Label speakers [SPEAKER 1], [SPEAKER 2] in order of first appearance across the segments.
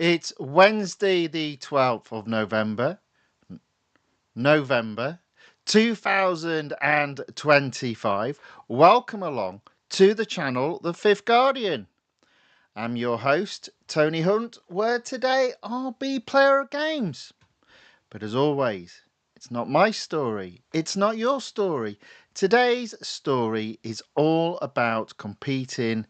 [SPEAKER 1] It's Wednesday, the 12th of November 2025. Welcome along to the channel, The Fifth Guardian. I'm your host, Tony Hunt, where today I'll be player of games. But as always, it's not my story, it's not your story. Today's story is all about competing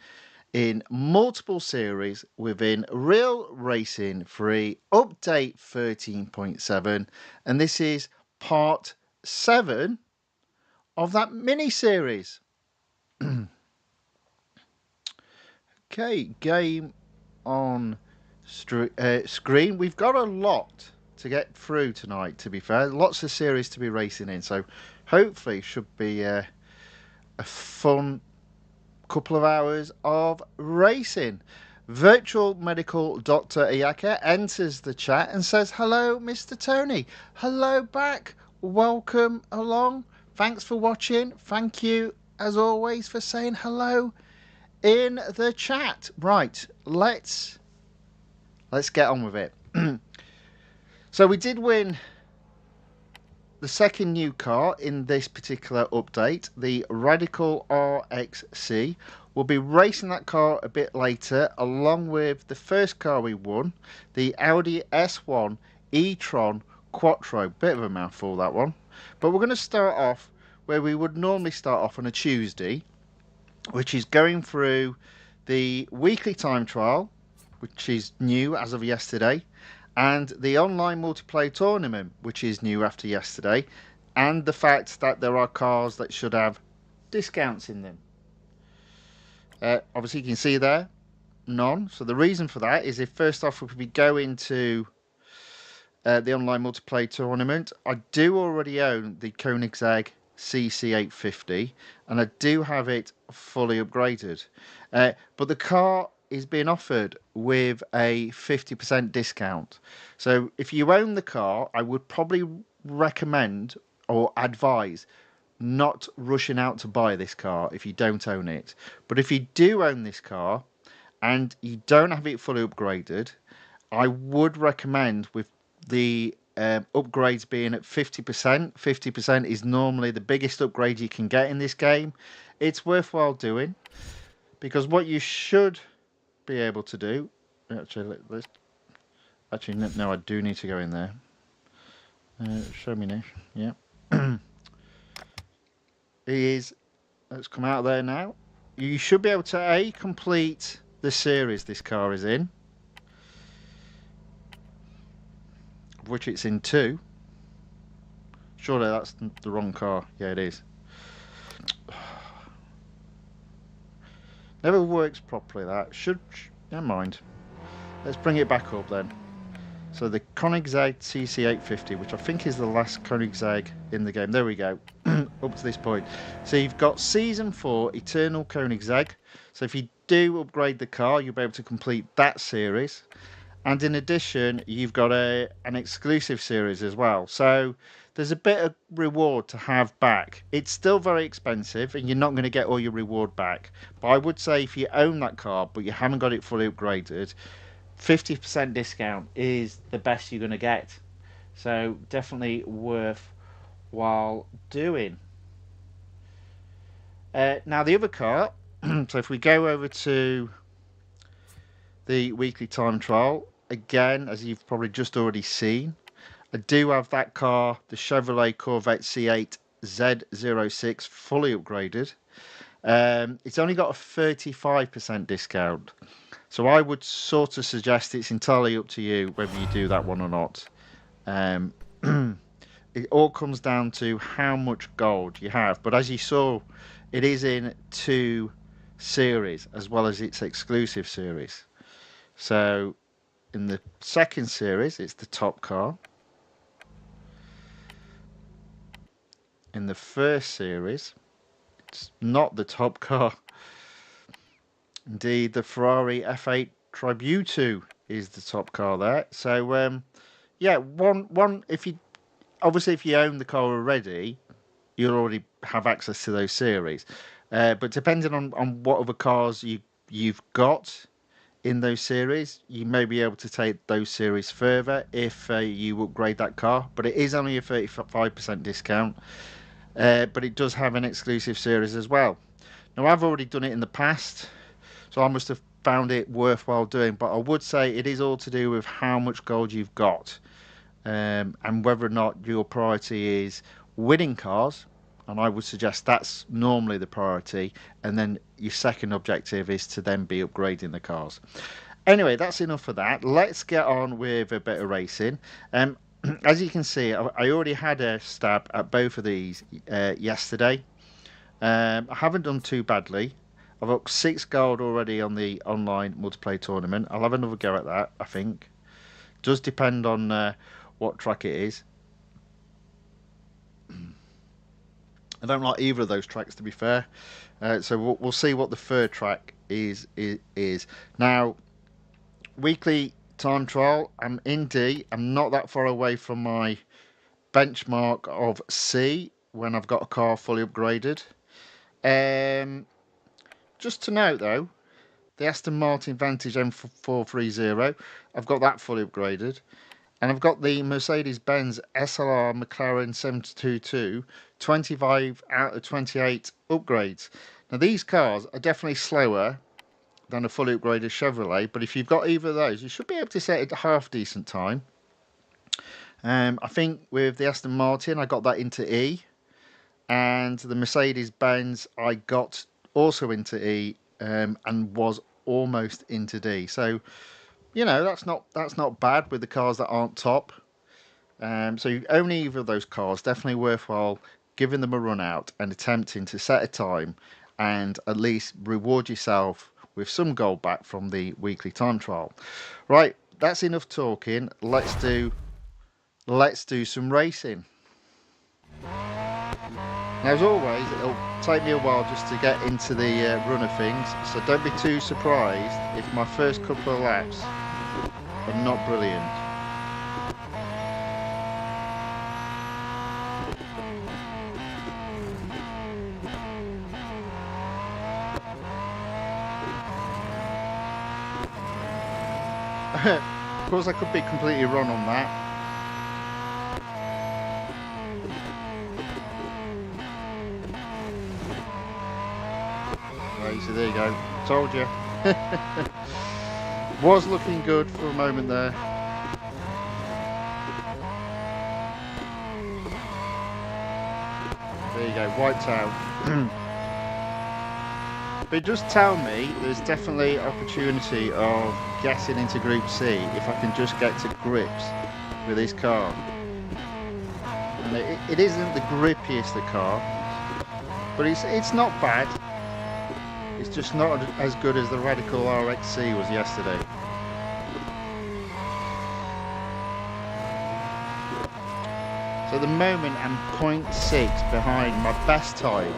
[SPEAKER 1] in multiple series within Real Racing 3 Update 13.7, and this is part 7 of that mini-series. Okay, game on screen. We've got a lot to get through tonight, to be fair. Lots of series to be racing in, so hopefully should be a fun couple of hours of racing. Virtual Medical Dr. Iyaka enters the chat and says, hello, Mr. Tony. Hello back. Welcome along. Thanks for watching. Thank you, as always, for saying hello in the chat. Right, let's get on with it. So we did win the second new car in this particular update, the Radical RXC. We'll be racing that car a bit later, along with the first car we won, the Audi S1 e-tron Quattro. Bit of a mouthful, that one. But we're going to start off where we would normally start off on a Tuesday, which is going through the weekly time trial, which is new as of yesterday, and the online multiplayer tournament, which is new after yesterday, and the fact that there are cars that should have discounts in them. Obviously, you can see there, none. So the reason for that is, if first off we go into the online multiplayer tournament, I do already own the Koenigsegg CC850, and I do have it fully upgraded. But the car is being offered with a 50% discount. So if you own the car, I would probably recommend or advise not rushing out to buy this car if you don't own it. But if you do own this car and you don't have it fully upgraded, I would recommend, with the upgrades being at 50%. 50% is normally the biggest upgrade you can get in this game. It's worthwhile doing, because what you should be able to do, actually no, I do need to go in there. Show me now. Yeah. Is, let's come out there now. You should be able to complete the series this car is in, of which it's in 2. Surely that's the wrong car. Yeah, it is. Never works properly, that. Never mind. Let's bring it back up then. So the Koenigsegg CC850, which I think is the last Koenigsegg in the game. There we go. Up to this point. So you've got Season 4 Eternal Koenigsegg. So if you do upgrade the car, you'll be able to complete that series. And in addition, you've got an exclusive series as well. So there's a bit of reward to have back. It's still very expensive, and you're not going to get all your reward back. But I would say, if you own that car but you haven't got it fully upgraded, 50% discount is the best you're going to get. So definitely worthwhile doing. Now the other car, so if we go over to the weekly time trial, again, as you've probably just already seen, I do have that car, the Chevrolet Corvette C8 Z06, fully upgraded. It's only got a 35% discount. So I would sort of suggest it's entirely up to you whether you do that one or not. It all comes down to how much gold you have. But as you saw, it is in 2 series as well as its exclusive series. So in the second series, it's the top car. In the first series, it's not the top car. Indeed, the Ferrari F8 Tributo is the top car there. So, yeah, one. If you own the car already, you'll already have access to those series. But depending on what other cars you've got, in those series, you may be able to take those series further if you upgrade that car, but it is only a 35% discount. But it does have an exclusive series as well. Now, I've already done it in the past, so I must have found it worthwhile doing, but I would say it is all to do with how much gold you've got, and whether or not your priority is winning cars, and I would suggest that's normally the priority, and then your second objective is to then be upgrading the cars. Anyway, that's enough of that. Let's get on with a bit of racing. As you can see, I already had a stab at both of these yesterday. I haven't done too badly. I've got 6 gold already on the online multiplayer tournament. I'll have another go at that, I think. Does depend on what track it is. I don't like either of those tracks, to be fair. So we'll see what the third track is. Now, weekly time trial. I'm in D. I'm not that far away from my benchmark of C when I've got a car fully upgraded. Just to note though, the Aston Martin Vantage M430, I've got that fully upgraded. And I've got the Mercedes-Benz SLR McLaren 722, 25 out of 28 upgrades. Now these cars are definitely slower than a fully upgraded Chevrolet, but if you've got either of those, you should be able to set it a half decent time. I think with the Aston Martin, I got that into E, and the Mercedes-Benz I got also into E, and was almost into D. So, you know, that's not bad with the cars that aren't top. So you own either of those cars, definitely worthwhile giving them a run out and attempting to set a time and at least reward yourself with some gold back from the weekly time trial. Right, that's enough talking. Let's do some racing. Now, as always, it'll take me a while just to get into the run of things, so don't be too surprised if my first couple of laps are not brilliant. Of course, I could be completely wrong on that. Right, so there you go. Told you. Was looking good for a moment there. There you go, wiped out. But just tell me there's definitely opportunity of getting into Group C if I can just get to grips with this car. And it isn't the grippiest of car, but it's not bad. It's just not as good as the Radical RXC was yesterday. So at the moment I'm 0.6 behind my best time.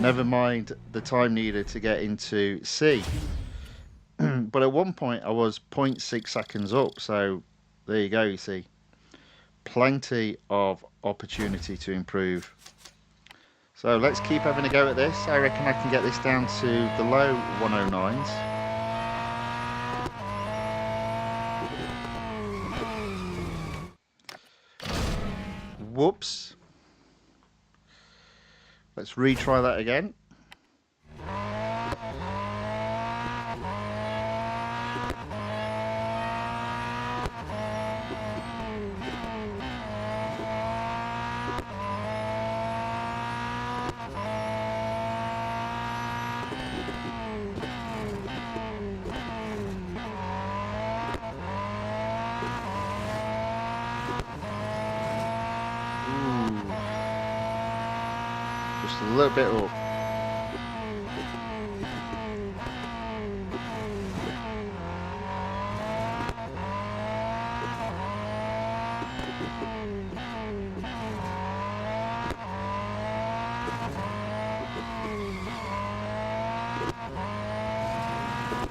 [SPEAKER 1] Never mind the time needed to get into C. But at one point I was 0.6 seconds up, so there you go, you see. Plenty of opportunity to improve. So let's keep having a go at this. I reckon I can get this down to the low 109s. Whoops. Let's retry that again. Just a little bit up.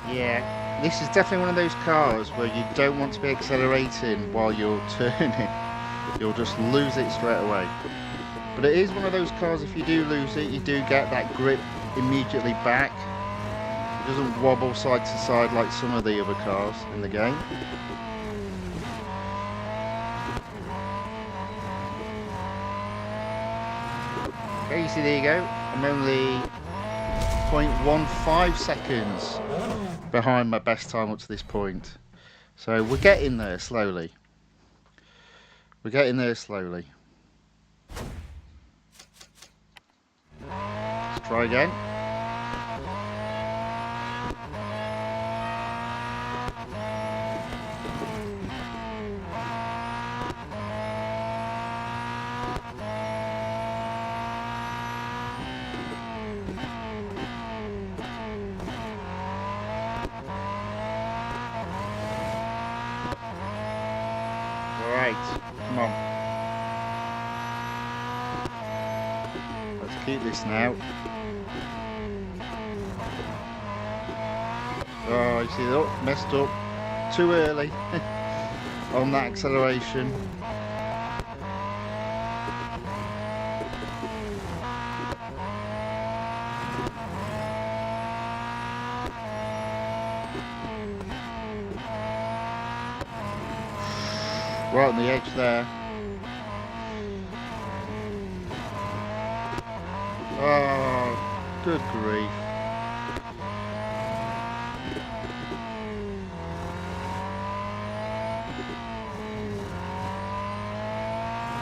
[SPEAKER 1] Yeah, this is definitely one of those cars where you don't want to be accelerating while you're turning. You'll just lose it straight away. But it is one of those cars, if you do lose it, you do get that grip immediately back. doesn't wobble side to side like some of the other cars in the game. Okay, you see, there you go. I'm only 0.15 seconds behind my best time up to this point. So we're getting there slowly. We're getting there slowly. Let's try again. Come on. Let's keep this now. Oh, you see that? Messed up too early on that acceleration. Right on the edge there. Oh, good grief.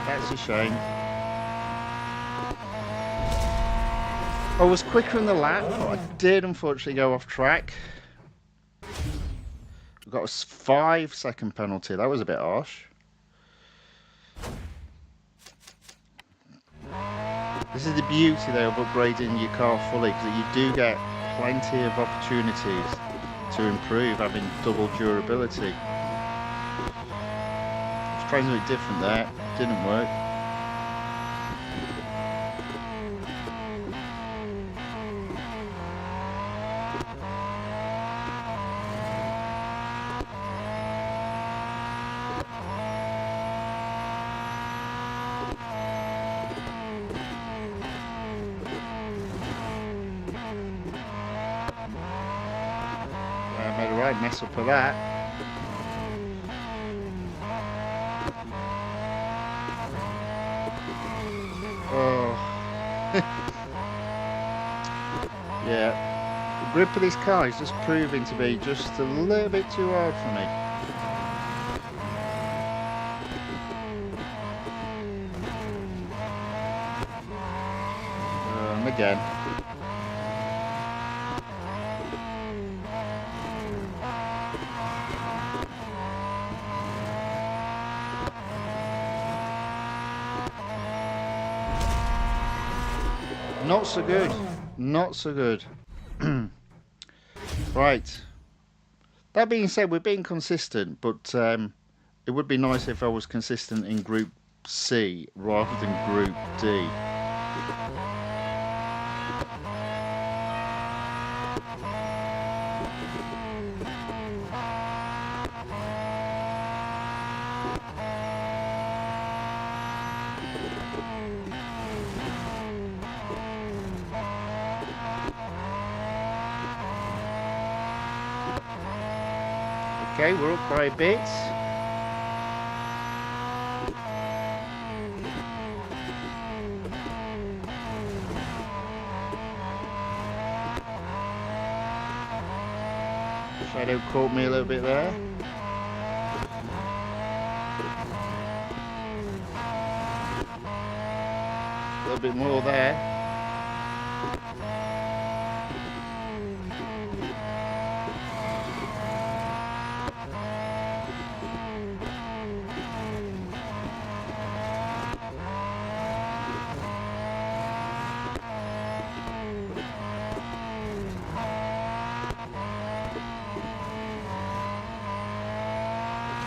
[SPEAKER 1] That's a shame. I was quicker in the lap, but I did unfortunately go off track. We got a 5-second penalty. That was a bit harsh. This is the beauty though of upgrading your car fully, because you do get plenty of opportunities to improve, having double durability. I was trying something different there, didn't work. Made a right mess up of that. Oh. Yeah, the grip of this car is just proving to be just a little bit too hard for me. And again. Not so good. Not so good. Right. That being said, we're being consistent, but it would be nice if I was consistent in Group C rather than Group D. Okay, we're up by a bit. Shadow caught me a little bit there. A little bit more there.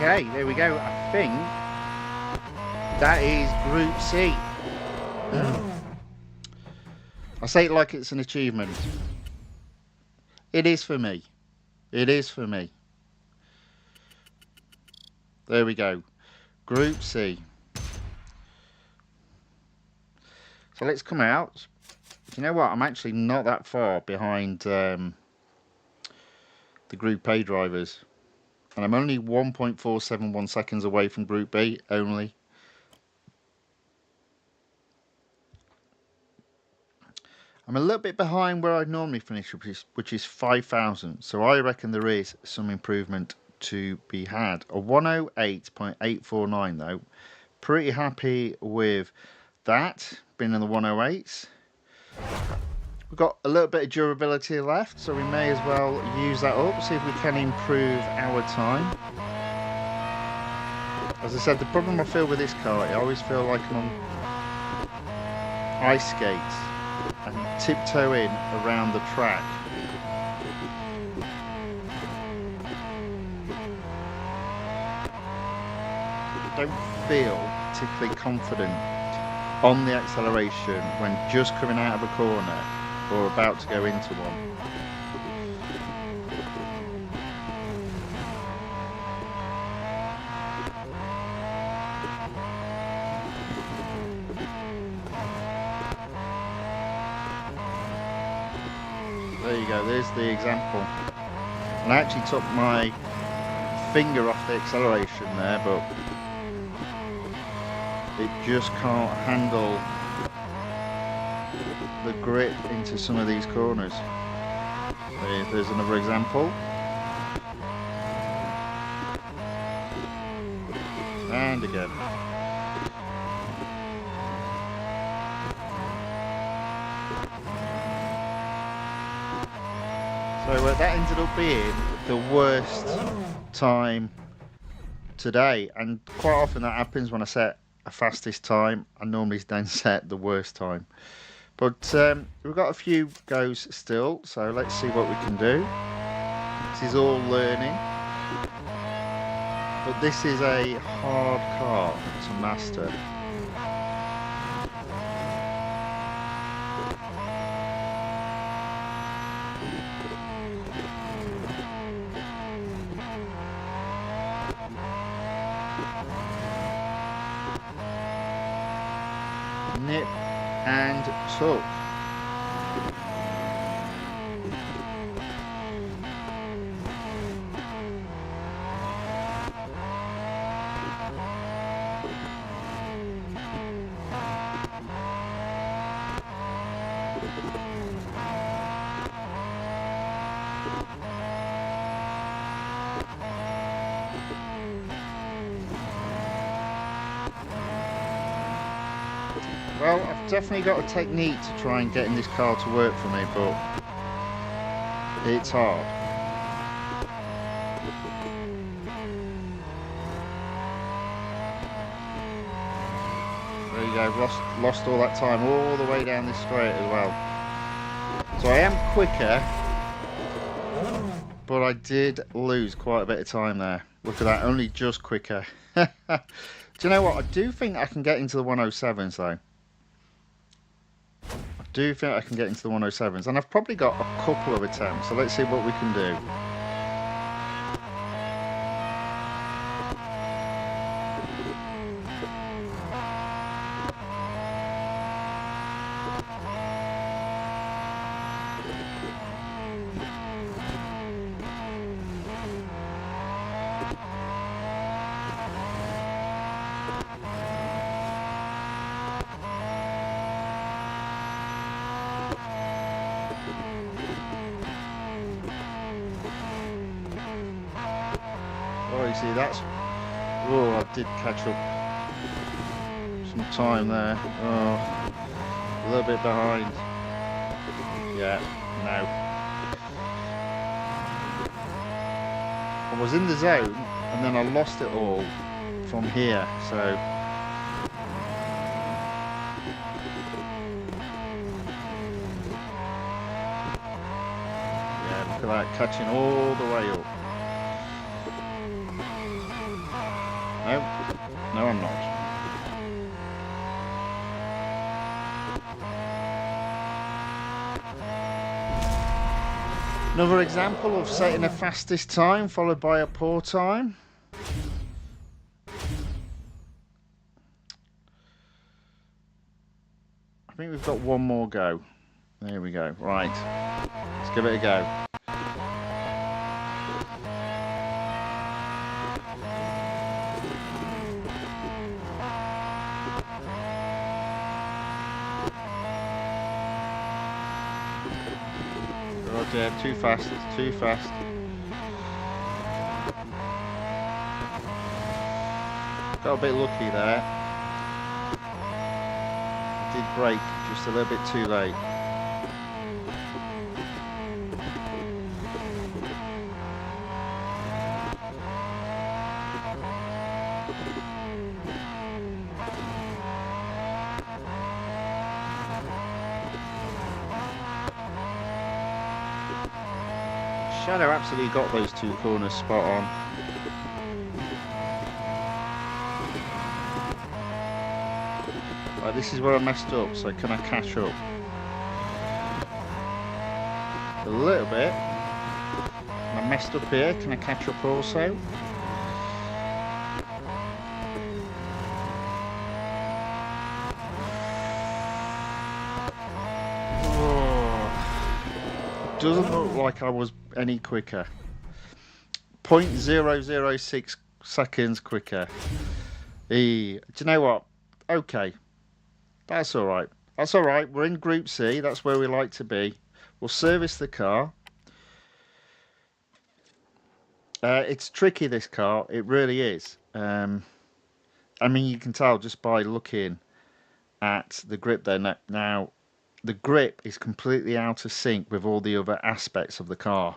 [SPEAKER 1] Okay, there we go. I think that is Group C. I say it like it's an achievement. It is for me. It is for me. There we go. Group C. So let's come out. You know what? I'm actually not that far behind the Group A drivers. And I'm only 1.471 seconds away from Group B only. I'm a little bit behind where I'd normally finish, which is 5,000. So I reckon there is some improvement to be had. A 108.849 though. Pretty happy with that, being in the 108s. We've got a little bit of durability left, so we may as well use that up, see if we can improve our time. As I said, the problem I feel with this car, I always feel like I'm on ice skates and tiptoeing around the track. I don't feel particularly confident on the acceleration when just coming out of a corner or about to go into one. There you go, there's the example. And I actually took my finger off the acceleration there, but it just can't handle the grip into some of these corners. There's another example. And again. So that ended up being the worst time today, and quite often that happens when I set a fastest time. I normally then set the worst time. But we've got a few goes still, so let's see what we can do. This is all learning. But this is a hard car to master. Nip and tuck. Well, I've definitely got a technique to try and getting this car to work for me, but it's hard. There you go, lost all that time all the way down this straight as well. So I am quicker, but I did lose quite a bit of time there. Look at that, only just quicker. Do you know what? I do think I can get into the 107s though. I do think I can get into the 107s, and I've probably got a couple of attempts, so let's see what we can do. Oh, you see, that's... Oh, I did catch up some time there. Oh, a little bit behind. Yeah, no. I was in the zone, and then I lost it all from here, so... Yeah, look at that, catching all the way up. No, no I'm not. Another example of setting a fastest time followed by a poor time. I think we've got one more go. There we go. Right, let's give it a go. dear, too fast, it's too fast. Got a bit lucky there. Did brake just a little bit too late. Shadow absolutely got those two corners spot on. Right, this is where I messed up, so can I catch up? A little bit. I messed up here, can I catch up also? Doesn't look like I was any quicker. 0.006 seconds quicker. Do you know what? Okay. That's alright. That's alright. We're in Group C. That's where we like to be. We'll service the car. It's tricky, this car. It really is. I mean, you can tell just by looking at the grip there. Now, the grip is completely out of sync with all the other aspects of the car.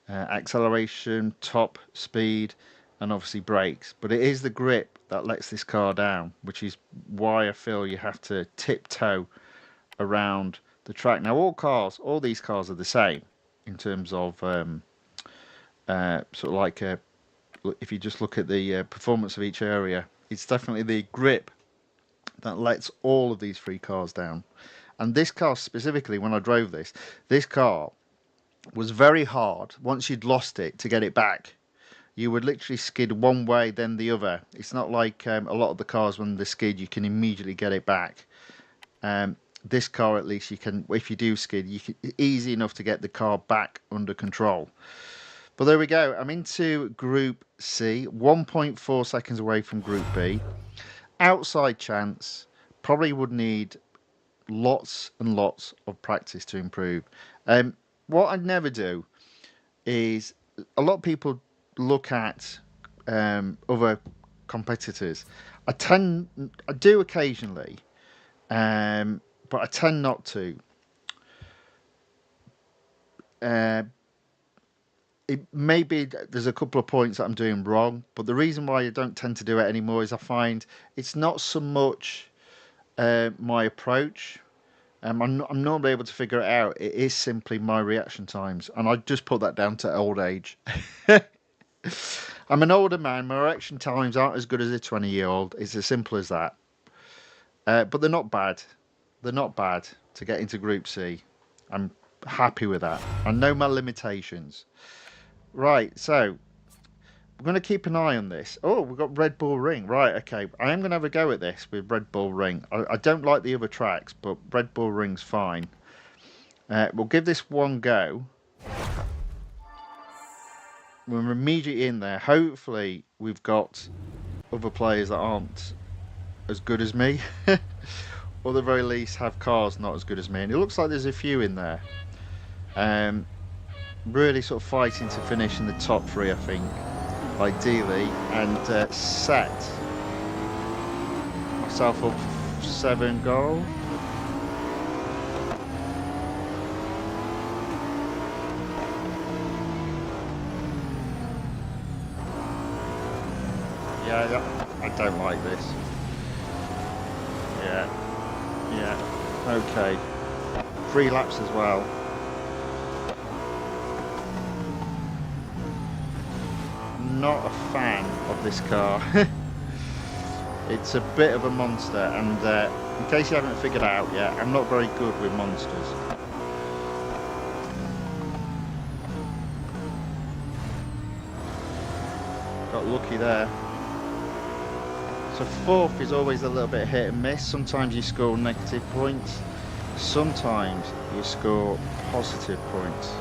[SPEAKER 1] Acceleration, top speed, and obviously brakes. But it is the grip that lets this car down, which is why I feel you have to tiptoe around the track. Now, all these cars are the same in terms of sort of like if you just look at the performance of each area, it's definitely the grip that lets all of these three cars down. And this car specifically, when I drove this car was very hard. Once you'd lost it, to get it back, you would literally skid one way then the other. It's not like a lot of the cars, when they skid you can immediately get it back. This car, at least, you can, if you do skid, easy enough to get the car back under control. But there we go. I'm into Group C, 1.4 seconds away from Group B. Outside chance, probably would need lots and lots of practice to improve. What I never do is, a lot of people look at other competitors. I do occasionally, but I tend not to. Maybe there's a couple of points that I'm doing wrong, but the reason why I don't tend to do it anymore is I find it's not so much my approach. I'm normally able to figure it out. It is simply my reaction times, and I just put that down to old age. I'm an older man. My reaction times aren't as good as a 20-year-old. It's as simple as that. But they're not bad. They're not bad to get into Group C. I'm happy with that. I know my limitations. Right, so we're going to keep an eye on this. Oh, we've got Red Bull Ring. Right, okay. I am going to have a go at this with Red Bull Ring. I don't like the other tracks, but Red Bull Ring's fine. We'll give this one go. We're immediately in there. Hopefully, we've got other players that aren't as good as me. Or at the very least, have cars not as good as me. And it looks like there's a few in there. Really sort of fighting to finish in the top three, I think. Ideally, and set myself up for 7 goal. Yeah, I don't like this. Yeah, okay. 3 laps as well. Not a fan of this car. It's a bit of a monster, and in case you haven't figured out yet, I'm not very good with monsters. Got lucky there. So 4th is always a little bit hit and miss. Sometimes you score negative points, sometimes you score positive points.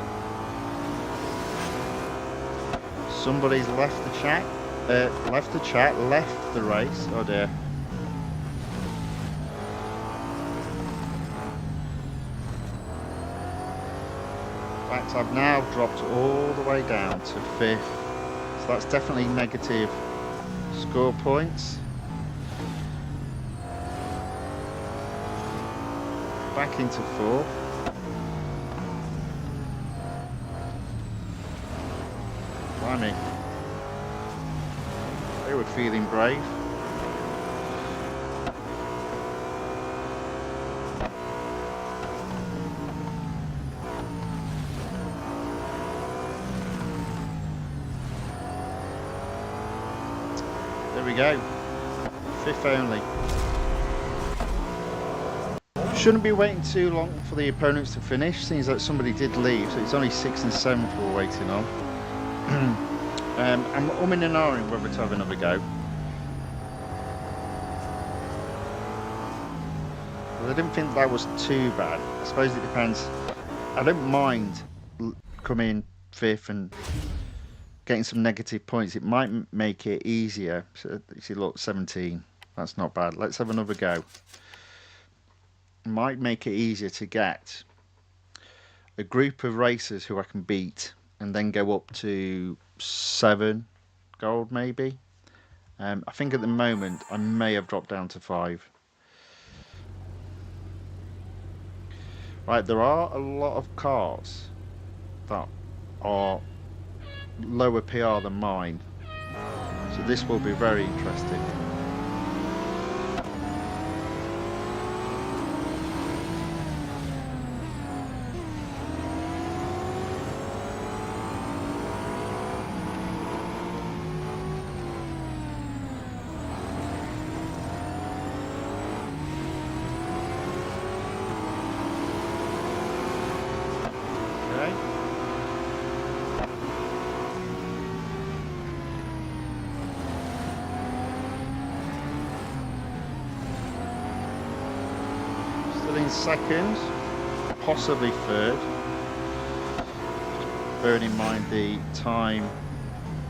[SPEAKER 1] Somebody's left the race. Oh dear. fact, I've now dropped all the way down to 5th. So that's definitely negative score points. Back into 4th. Blimey. They were feeling brave. There we go. 5th only. Shouldn't be waiting too long for the opponents to finish. Seems like somebody did leave, so it's only 6th and 7th we're waiting on. I'm umming and ahhing whether to have another go. Well, I didn't think that was too bad. I suppose it depends. I don't mind coming 5th and getting some negative points. It might make it easier. So you see, look, 17. That's not bad. Let's have another go. Might make it easier to get a group of racers who I can beat and then go up to 7 gold maybe. I think at the moment I may have dropped down to 5. Right, there are a lot of cars that are lower PR than mine, so this will be very interesting. Second, possibly 3rd, bearing in mind the time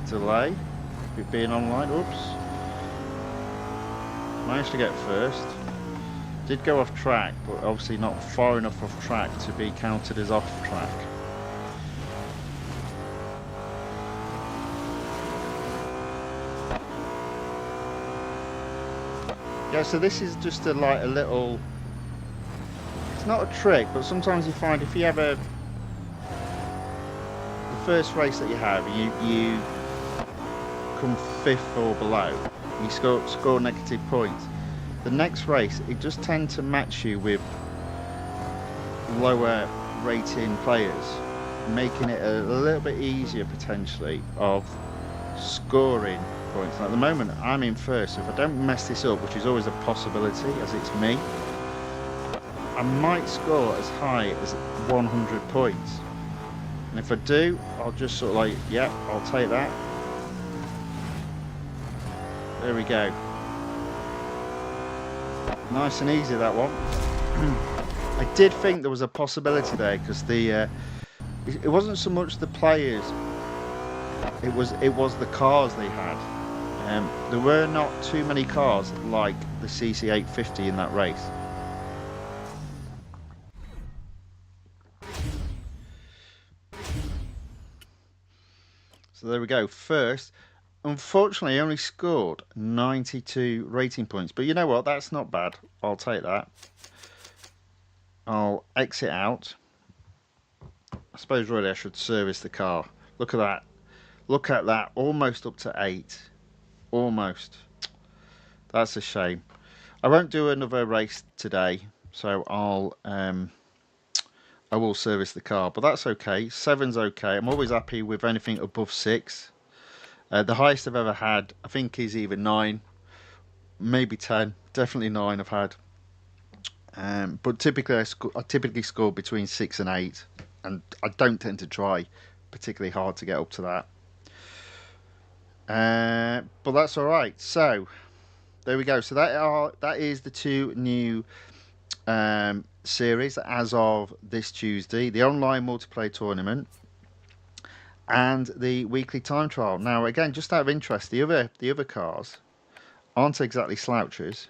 [SPEAKER 1] delay with being online. Oops, managed to get 1st, did go off track, but obviously not far enough off track to be counted as off track. Yeah, so this is just a little, it's not a trick, but sometimes you find if you have the first race that you have, you come 5th or below, you score negative points. The next race, it just tends to match you with lower rating players, making it a little bit easier potentially of scoring points. At the moment, I'm in 1st, so if I don't mess this up, which is always a possibility as it's me, I might score as high as 100 points. And if I do, I'll just sort of like, yeah, I'll take that. There we go. Nice and easy, that one. I did think there was a possibility there, because it wasn't so much the players, it was the cars they had. There were not too many cars like the CC850 in that race. So there we go, 1st. Unfortunately, I only scored 92 rating points. But you know what? That's not bad. I'll take that. I'll exit out. I suppose really I should service the car. Look at that. Look at that. Almost up to 8. Almost. That's a shame. I won't do another race today. So I will service the car, but that's okay. 7's okay. I'm always happy with anything above 6. The highest I've ever had, I think, is either 9, maybe 10. Definitely 9 I've had. But typically I typically score between 6 and 8, and I don't tend to try particularly hard to get up to that. But that's all right. So there we go. So that is the 2 new series as of this Tuesday: the online multiplayer tournament and the weekly time trial. Now, again, just out of interest, the other cars aren't exactly slouchers,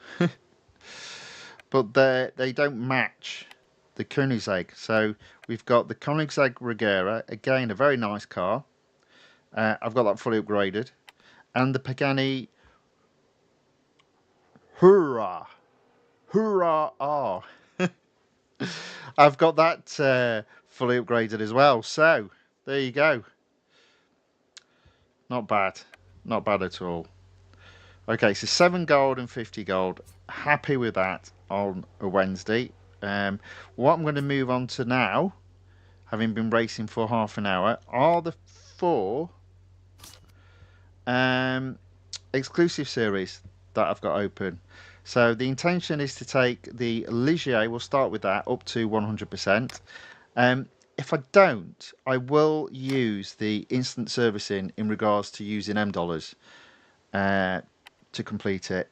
[SPEAKER 1] but they don't match the Koenigsegg. So we've got the Koenigsegg Regera, again a very nice car. I've got that fully upgraded, and the Pagani Hurrah R. I've got that fully upgraded as well. So there you go. Not bad, not bad at all. Okay, so 7 gold and 50 gold. Happy with that on a Wednesday. What I'm going to move on to now, having been racing for half an hour, are the 4 exclusive series that I've got open. So the intention is to take the Ligier, we'll start with that, up to 100%. If I don't, I will use the instant servicing in regards to using M dollars to complete it.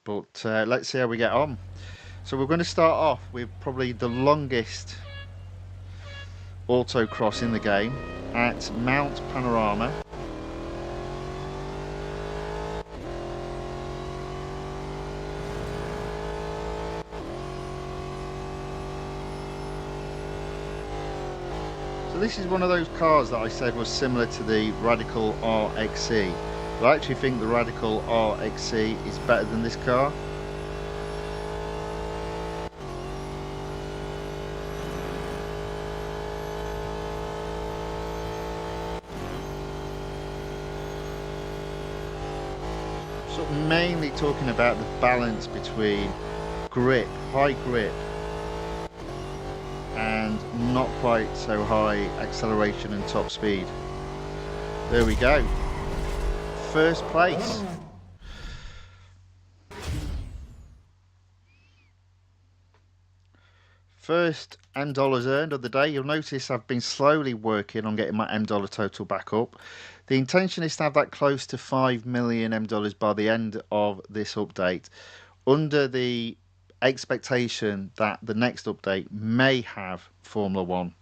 [SPEAKER 1] But let's see how we get on. So we're going to start off with probably the longest autocross in the game at Mount Panorama. So this is one of those cars that I said was similar to the Radical RXC. But I actually think the Radical RXC is better than this car. Sort of mainly talking about the balance between grip, high grip, and not quite so high acceleration and top speed. There we go. First place. First M dollars earned of the day. You'll notice I've been slowly working on getting my M dollar total back up. The intention is to have that close to 5 million M dollars by the end of this update, under the expectation that the next update may have Formula 1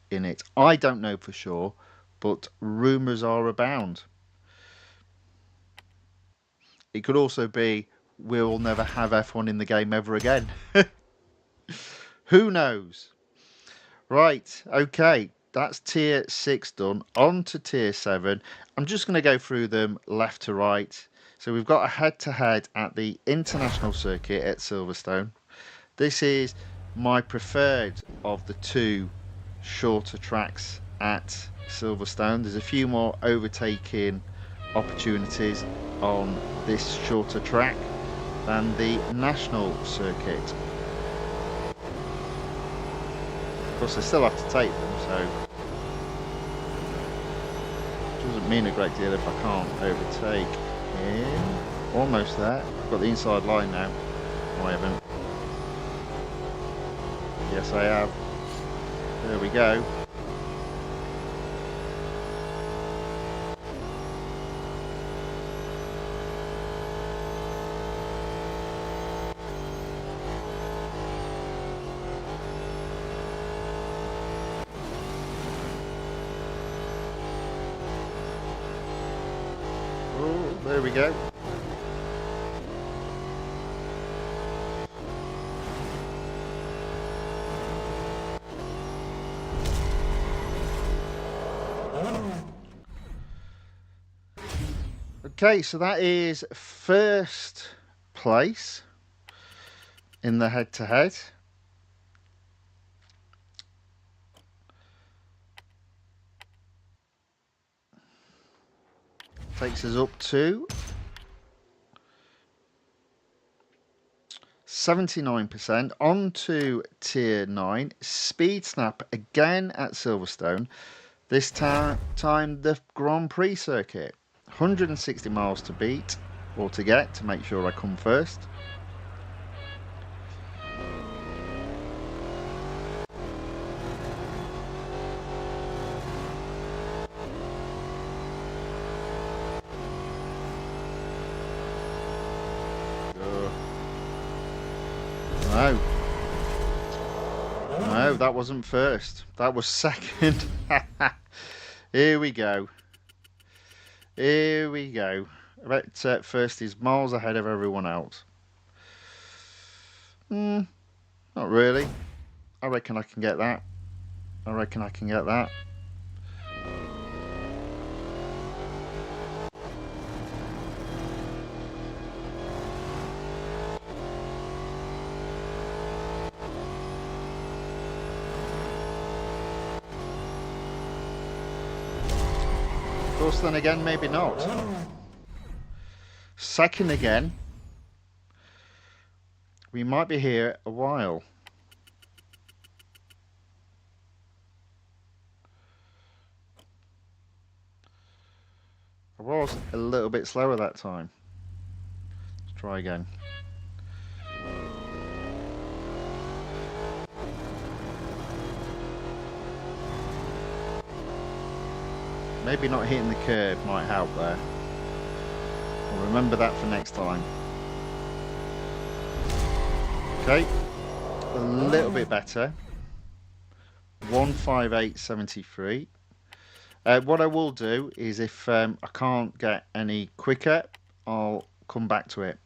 [SPEAKER 1] in it. I don't know for sure, but rumours are abound. It could also be we'll never have F1 in the game ever again. Who knows? Right, okay, that's tier 6 done. On to tier 7. I'm just going to go through them left to right. So we've got a head-to-head at the International Circuit at Silverstone. This is my preferred of the 2 shorter tracks at Silverstone. There's a few more overtaking opportunities on this shorter track than the National Circuit. Of course, I still have to take them, so it doesn't mean a great deal if I can't overtake him. Almost there. I've got the inside line now. No, I haven't. Yes, I have. There we go. Oh, there we go. Okay, so that is first place in the head-to-head. Takes us up to 79%. On to tier 9. Speed Snap again at Silverstone. This time the Grand Prix circuit. 160 miles to beat, or to get, to make sure I come first. No. No, that wasn't first. That was second. Here we go. Here we go. First is miles ahead of everyone else. Not really. I reckon I can get that. I reckon I can get that. Of course, then again, maybe not. Second again. We might be here a while. I was a little bit slower that time. Let's try again. Maybe not hitting the curb might help there. I'll remember that for next time. Okay, a little bit better. 158.73. What I will do is if I can't get any quicker, I'll come back to it.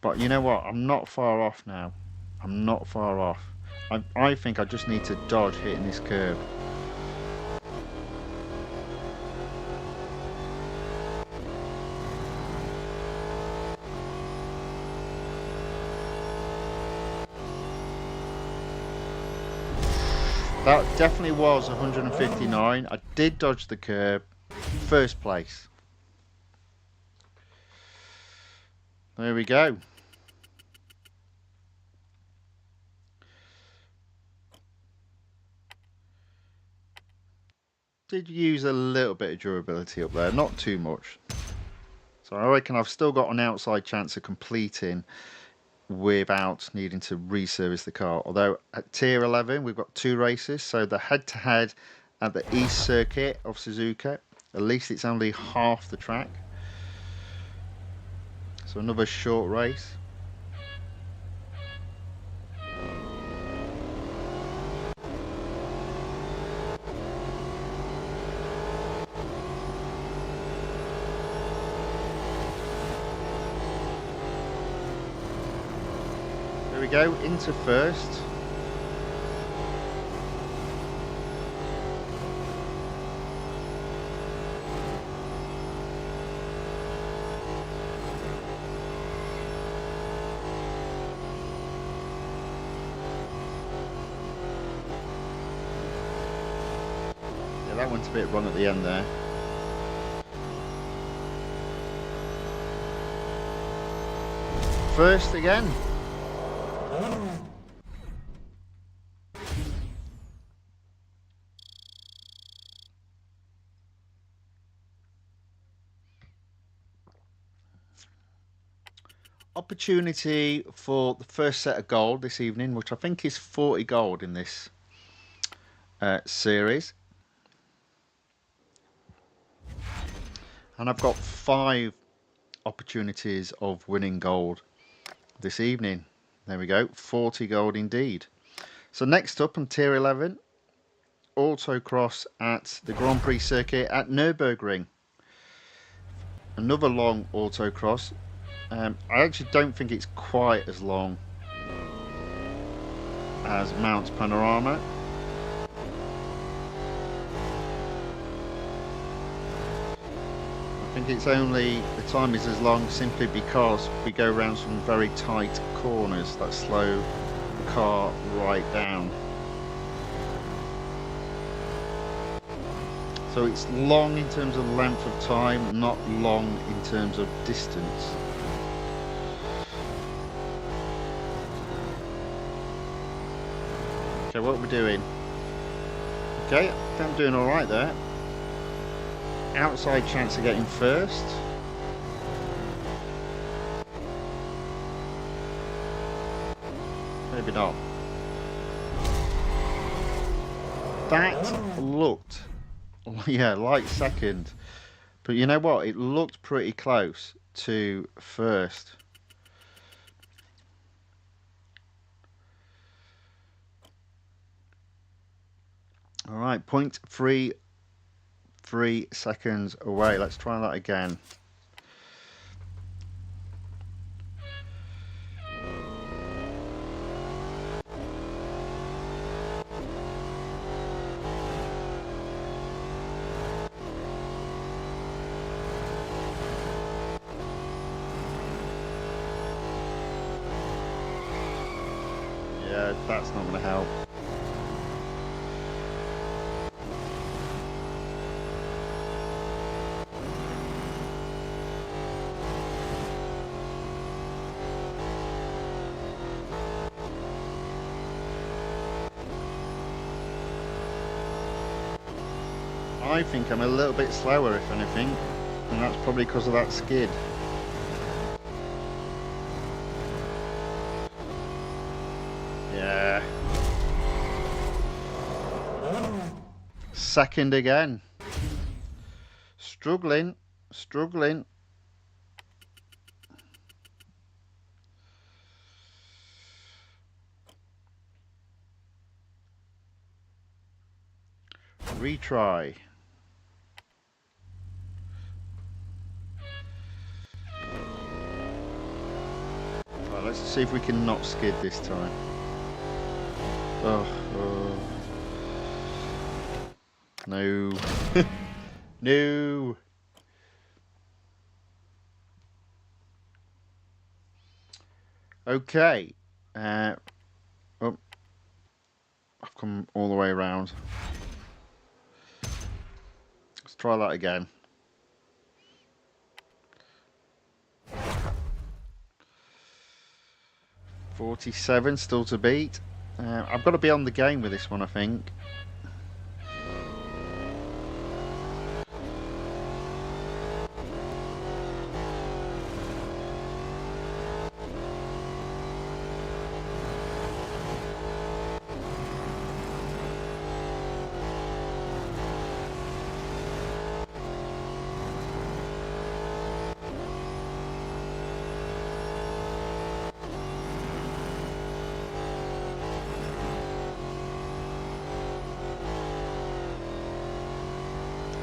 [SPEAKER 1] But you know what? I'm not far off now. I'm not far off. I think I just need to dodge hitting this curb. That definitely was 159. I did dodge the curb. First place. There we go. Did use a little bit of durability up there, not too much. So I reckon I've still got an outside chance of completing without needing to reservice the car. Although at tier 11 we've got 2 races, so the head-to-head at the East Circuit of Suzuka, at least it's only half the track, so another short race. There we go, into first. Yeah, that went a bit wrong at the end there. First again. Opportunity for the first set of gold this evening, which I think is 40 gold in this series. And I've got 5 opportunities of winning gold this evening. There we go, 40 gold indeed. So next up on tier 11, autocross at the Grand Prix circuit at Nürburgring. Another long autocross. I actually don't think it's quite as long as Mount Panorama. I think it's only, the time is as long simply because we go around some very tight corners that slow the car right down. So it's long in terms of length of time, not long in terms of distance. Okay, what are we doing? Okay, I think I'm doing alright there. Outside chance of getting first. Maybe not. That looked, yeah, like second. But you know what? It looked pretty close to first. All right, 0.33 seconds away. Let's try that again. Yeah, that's not going to help. I think I'm a little bit slower, if anything, and that's probably because of that skid. Yeah. Second again. Struggling. Retry. Right, let's see if we can not skid this time. Oh. No. No. Okay. Oh, I've come all the way around. Let's try that again. $47 still to beat. I've got to be on the game with this one, I think.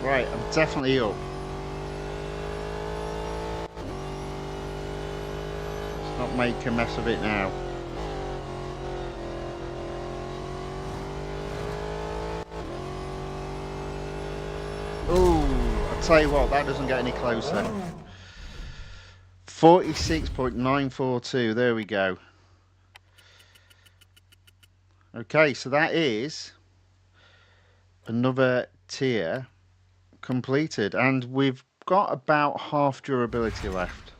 [SPEAKER 1] Right, I'm definitely up. Let's not make a mess of it now. Oh, I'll tell you what, that doesn't get any closer. 46.942, there we go. Okay, so that is another tier completed, and we've got about half durability left.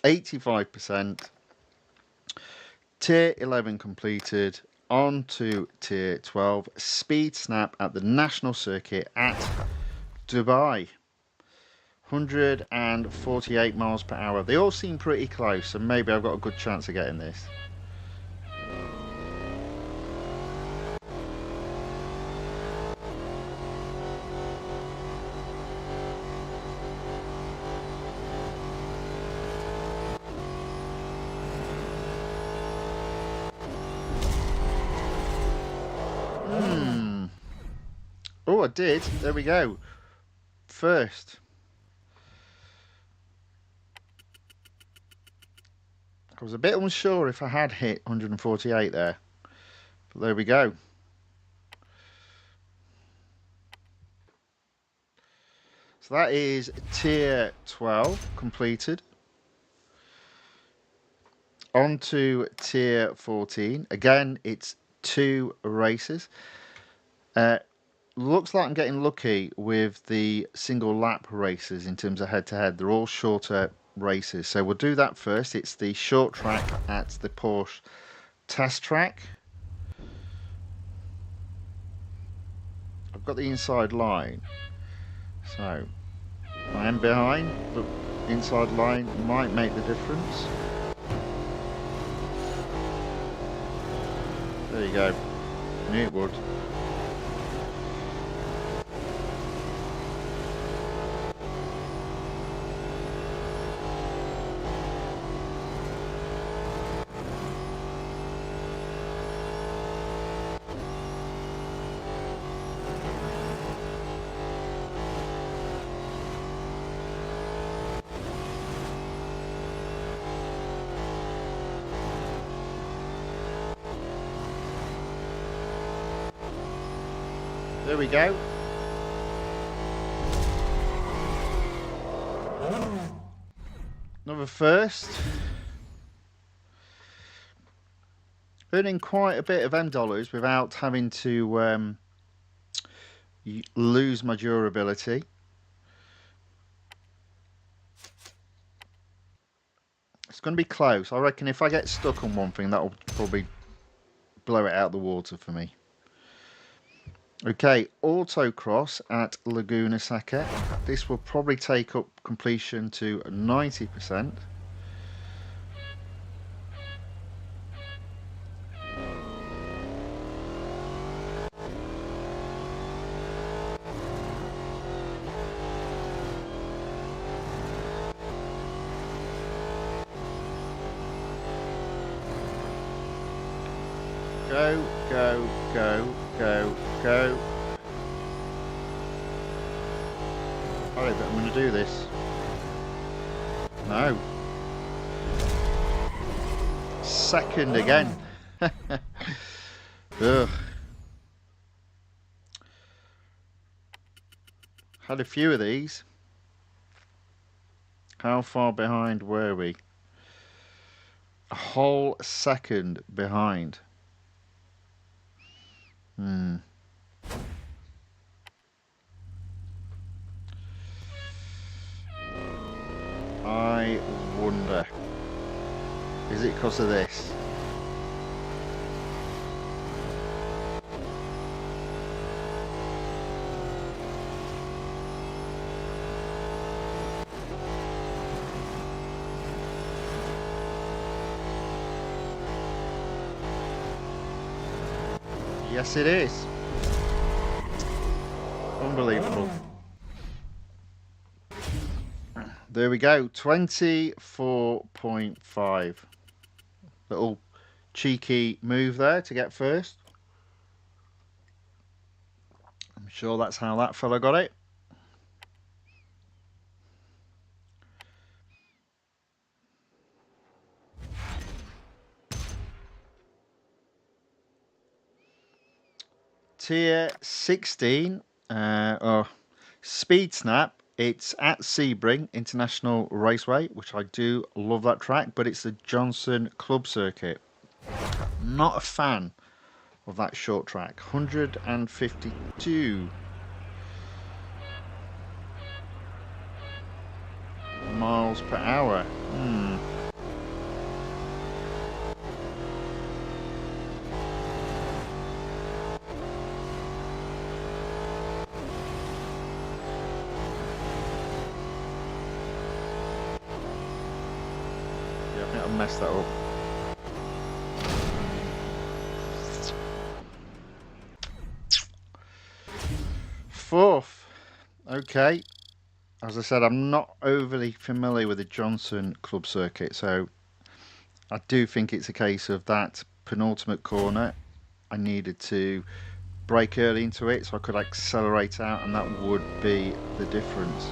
[SPEAKER 1] 85%. Tier 11 completed. On to tier 12, speed snap at the national circuit at Dubai. 148 miles per hour. They all seem pretty close, so maybe I've got a good chance of getting this. Oh, I did. There we go. First. I was a bit unsure if I had hit 148 there. But there we go. So that is tier 12 completed. On to tier 14. Again, it's 2 races. Looks like I'm getting lucky with the single lap races in terms of head-to-head. They're all shorter races. So we'll do that first. It's the short track at the Porsche test track. I've got the inside line. So I am behind, but inside line might make the difference. There you go. I knew it would. There we go. Another first. earning quite a bit of M dollars without having to lose my durability. It's going to be close. I reckon if I get stuck on one thing, that'll probably blow it out of the water for me. Okay, autocross at Laguna Seca. This will probably take up completion to 90%. Go, go, go, go, go. Alright, I'm going to do this. No. Second again. Ugh. Had a few of these. How far behind were we? A whole second behind. I wonder. Is it because of this? Yes, it is. Unbelievable. There we go. 24.5. Little cheeky move there to get first. I'm sure that's how that fella got it. Tier 16. Speed Snap. It's at Sebring International Raceway, which I do love that track, but it's the Johnson Club Circuit. Not a fan of that short track. 152 miles per hour. Yeah, I think I messed that up. Fourth. Okay. As I said, I'm not overly familiar with the Johnson Club Circuit, so I do think it's a case of that penultimate corner. I needed to brake early into it so I could accelerate out, and that would be the difference.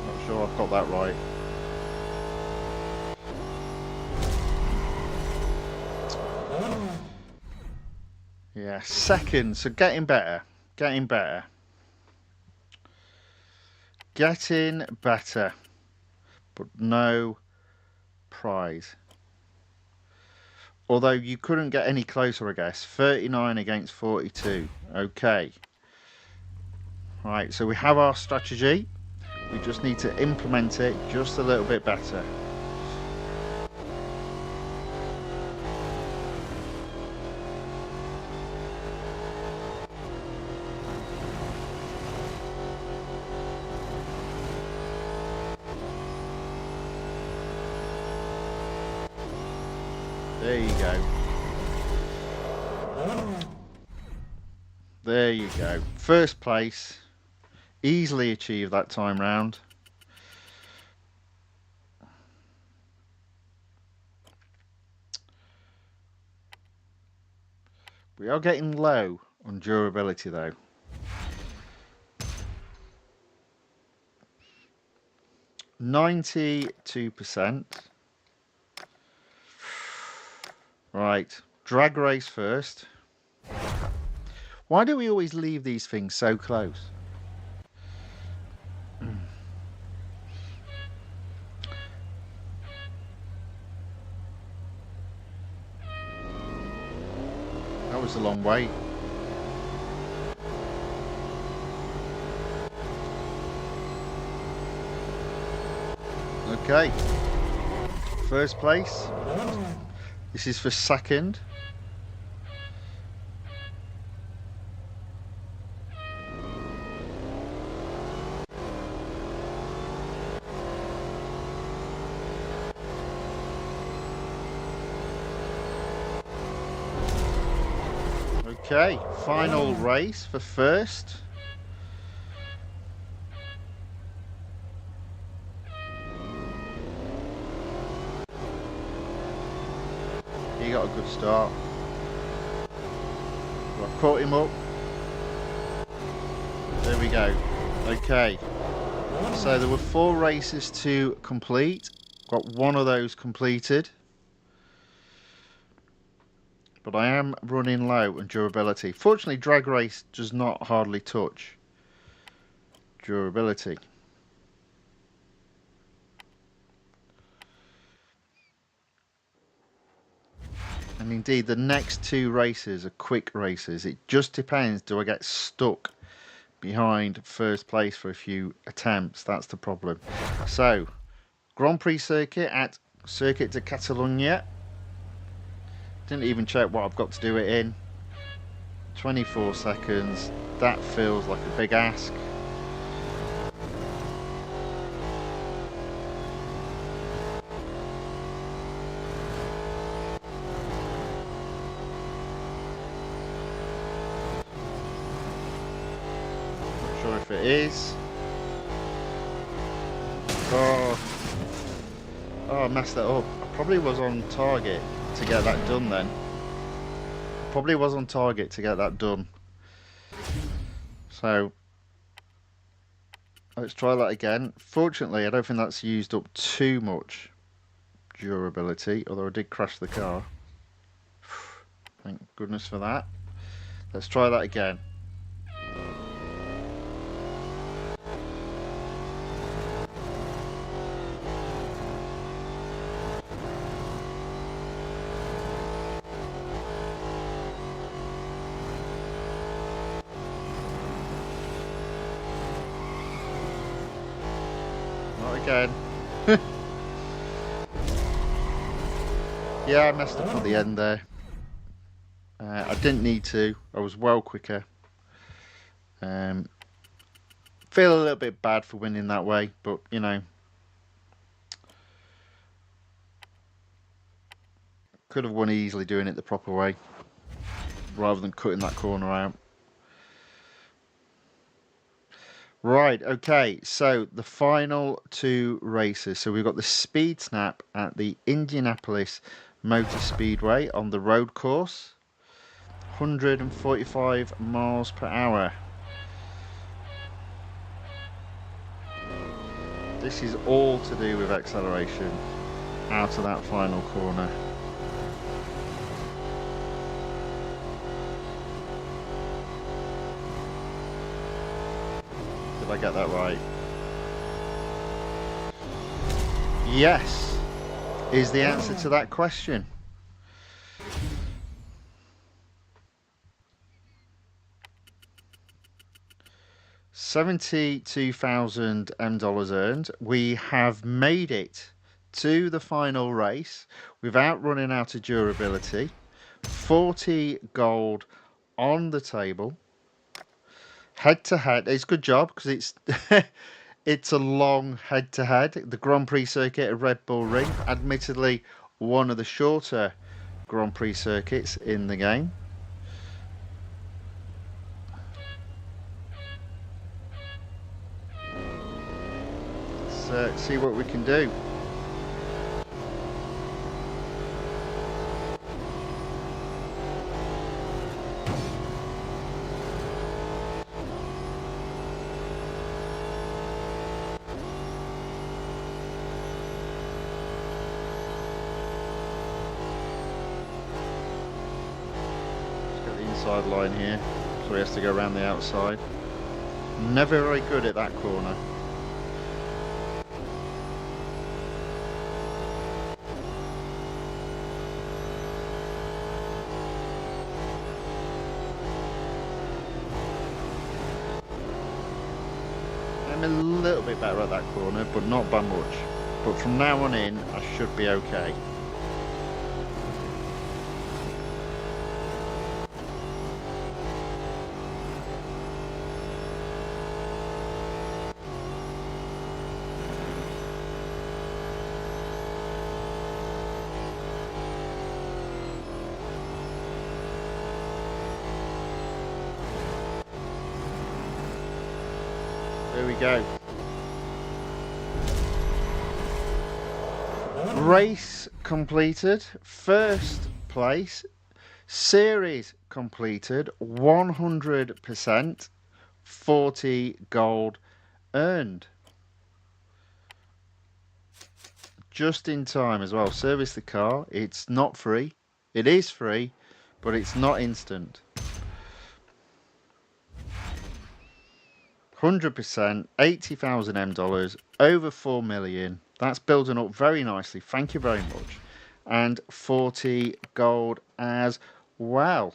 [SPEAKER 1] Not sure I've got that right. Yeah, second, so getting better, getting better. Getting better, but no prize. Although you couldn't get any closer, I guess. 39 against 42. Okay. Right, so we have our strategy. We just need to implement it just a little bit better. There you go. There you go. First place. Easily achieved that time round. We are getting low on durability though. %92. Right. Drag race first. Why do we always leave these things so close? That was a long wait. Okay. First place. This is for second. Okay, final race for first. He got a good start. Well, I caught him up. There we go. Okay, so there were 4 races to complete. Got one of those completed. But I am running low on durability. Fortunately, drag race does not hardly touch durability. And indeed, the next 2 races are quick races. It just depends, do I get stuck behind first place for a few attempts? That's the problem. So, Grand Prix circuit at Circuit de Catalunya. Didn't even check what I've got to do it in. 24 seconds. That feels like a big ask. Not sure if it is. Oh, I messed that up. I probably was on target to get that done then. Probably was on target to get that done. So let's try that again. Fortunately, I don't think that's used up too much durability, although I did crash the car. Thank goodness for that. Let's try that again. Again. Yeah, I messed up at the end there. I didn't need to. I was well quicker. Feel a little bit bad for winning that way, but you know, could have won easily doing it the proper way rather than cutting that corner out. Right, okay, so the final 2 races. So we've got the Speed Snap at the Indianapolis Motor Speedway on the road course. 145 miles per hour. This is all to do with acceleration out of that final corner. Did I get that right? Yes, is the answer to that question. $72,000 earned. We have made it to the final race without running out of durability. 40 gold on the table. Head to head. It's a good job because it's it's a long head to head. The Grand Prix circuit at Red Bull Ring, admittedly one of the shorter Grand Prix circuits in the game. Let's see what we can do. inside line here, so he has to go around the outside. Never very good at that corner. I'm a little bit better at that corner, but not by much. But from now on in, I should be okay. There we go. Race completed. First place. Series completed. 100%. 40 gold earned. Just in time as well. Service the car. It's not free. It is free, but it's not instant. 100%, 80,000 $80,000, over 4 million. That's building up very nicely. Thank you very much. And 40 gold as well.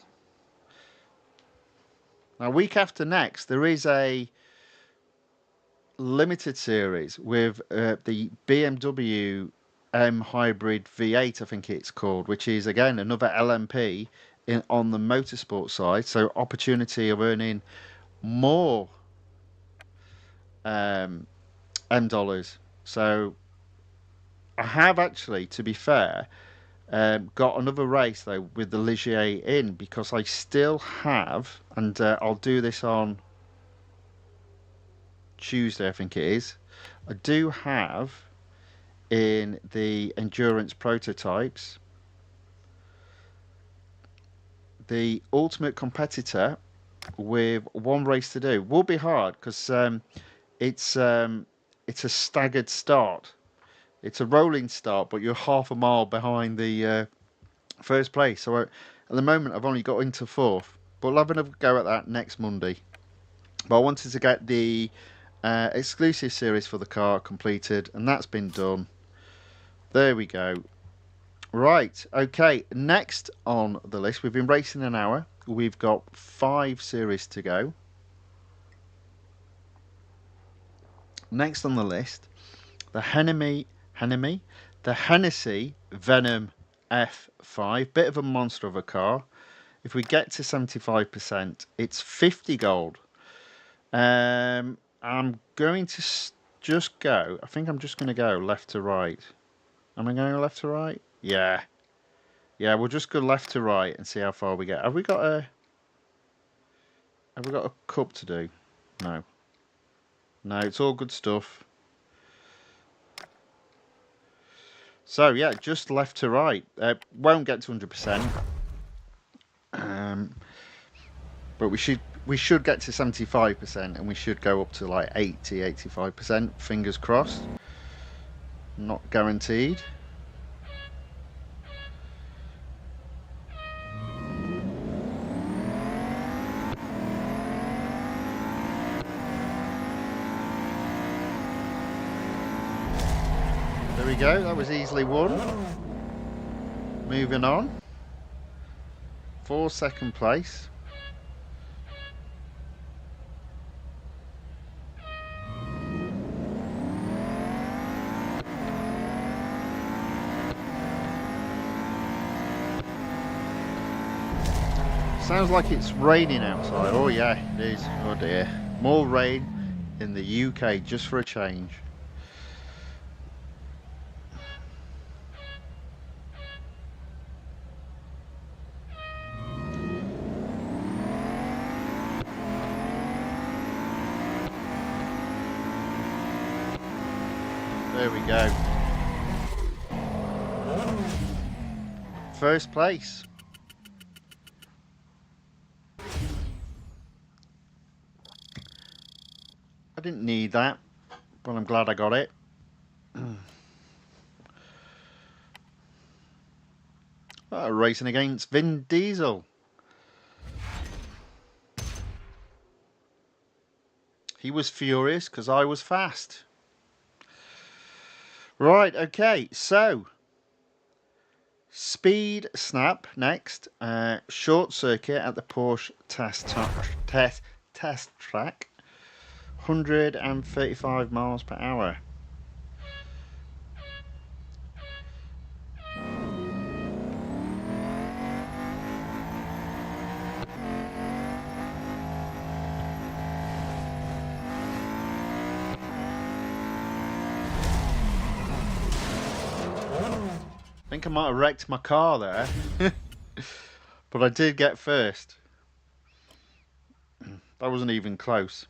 [SPEAKER 1] Now, week after next, there is a limited series with the BMW M Hybrid V8, I think it's called, which is, again, another LMP on the motorsport side. So, opportunity of earning more M dollars. So I have actually, to be fair, got another race though with the Ligier in, because I still have, and I'll do this on Tuesday, I think it is. I do have in the endurance prototypes the ultimate competitor with one race to do. Will be hard because it's a staggered start. It's a rolling start, but you're half a mile behind the first place. So at the moment, I've only got into fourth, but I'll have another go at that next Monday. But I wanted to get the exclusive series for the car completed, and that's been done. There we go. Right, okay, next on the list, we've been racing an hour. We've got 5 series to go. Next on the list, the Hennessey Venom F5, bit of a monster of a car. If we get to 75%, it's 50 gold. I'm going to just go, I think I'm just going to go left to right. Am I going left to right? Yeah. Yeah, we'll just go left to right and see how far we get. Have we got a cup to do? No. No, it's all good stuff. So yeah, just left to right. Won't get to 100%. But we should get to 75%, and we should go up to like 80-85%. Fingers crossed. Not guaranteed. There we go, that was easily won. Moving on. For second place. Sounds like it's raining outside. Oh yeah, it is. Oh dear. More rain in the UK just for a change. There we go. First place. I didn't need that, but I'm glad I got it. Racing against Vin Diesel. He was furious because I was fast. Right, okay, so Speed Snap next. Short circuit at the Porsche test track. 135 miles per hour. I think I might have wrecked my car there. But I did get first. That wasn't even close.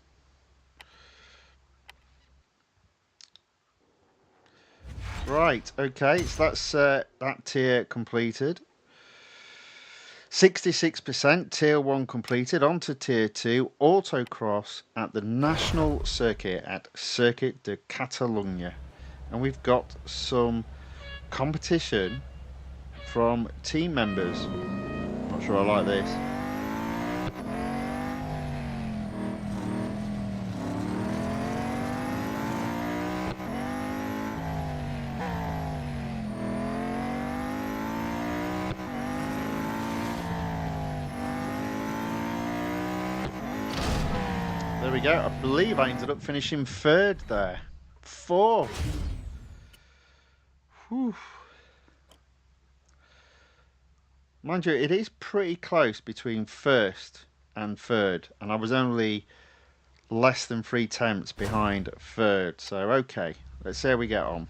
[SPEAKER 1] Right, okay, so that's that tier completed. 66% tier 1 completed. On to tier 2, autocross at the national circuit at Circuit de Catalunya. And we've got some competition from team members. Not sure I like this. There we go. I believe I ended up finishing third there. Fourth. Whew. Mind you, it is pretty close between first and third, and I was only less than 3 tenths behind third. So okay, let's see how we get on.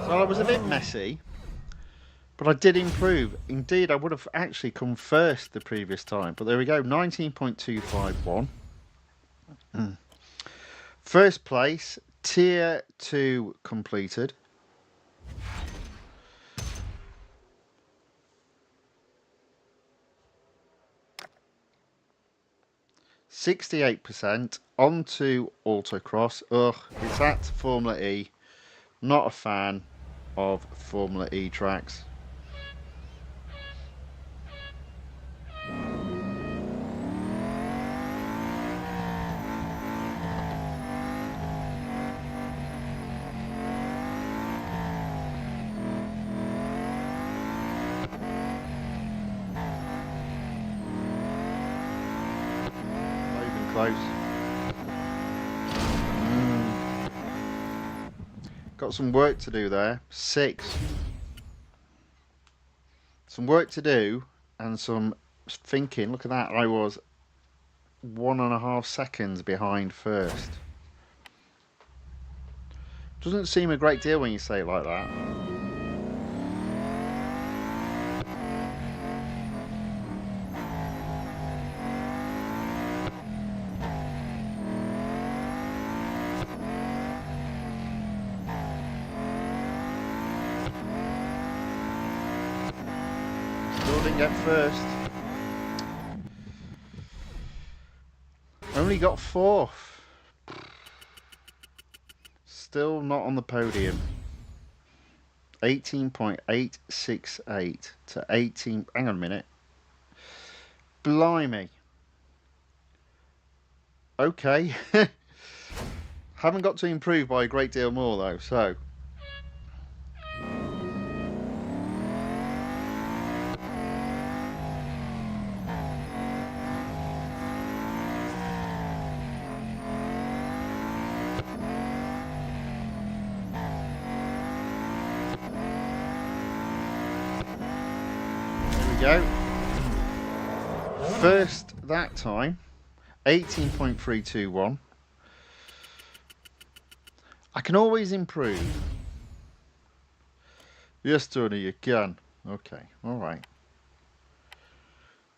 [SPEAKER 1] Well, I was a bit messy, but I did improve. Indeed, I would have actually come first the previous time. But there we go, 19.251. First place, tier 2 completed. %68% onto autocross. Ugh, it's at Formula E. Not a fan of Formula E tracks. Not even close. Got some work to do there. 6. Some work to do and some thinking. Look at that. I was 1.5 seconds behind first. Doesn't seem a great deal when you say it like that. Didn't get first. Only got 4th. Still not on the podium. 18.868 to 18. Hang on a minute. Blimey. Okay. Haven't got to improve by a great deal more though, so. Go. First that time, 18.321. I can always improve. Yes, Tony, you can. Okay, all right.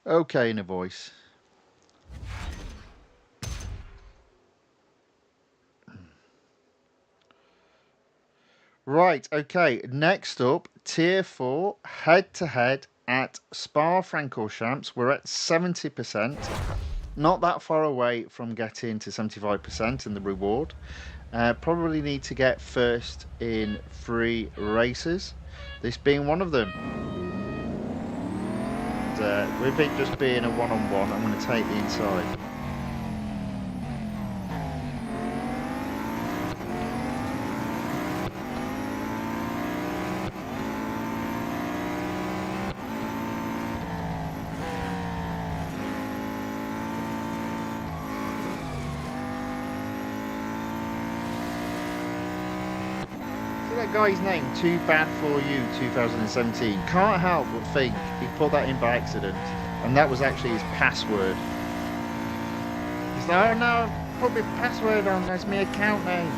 [SPEAKER 1] Okay, in a voice. Right, okay. Next up, Tier 4, head-to-head at Spa-Francorchamps. We're at 70%. Not that far away from getting to 75% and the reward. Probably need to get first in 3 races. This being one of them. And with it just being a one-on-one, I'm going to take the inside. That guy's name, Too Bad For You 2017. Can't help but think he put that in by accident, and that was actually his password. He's like, oh no, put my password on, that's my account name.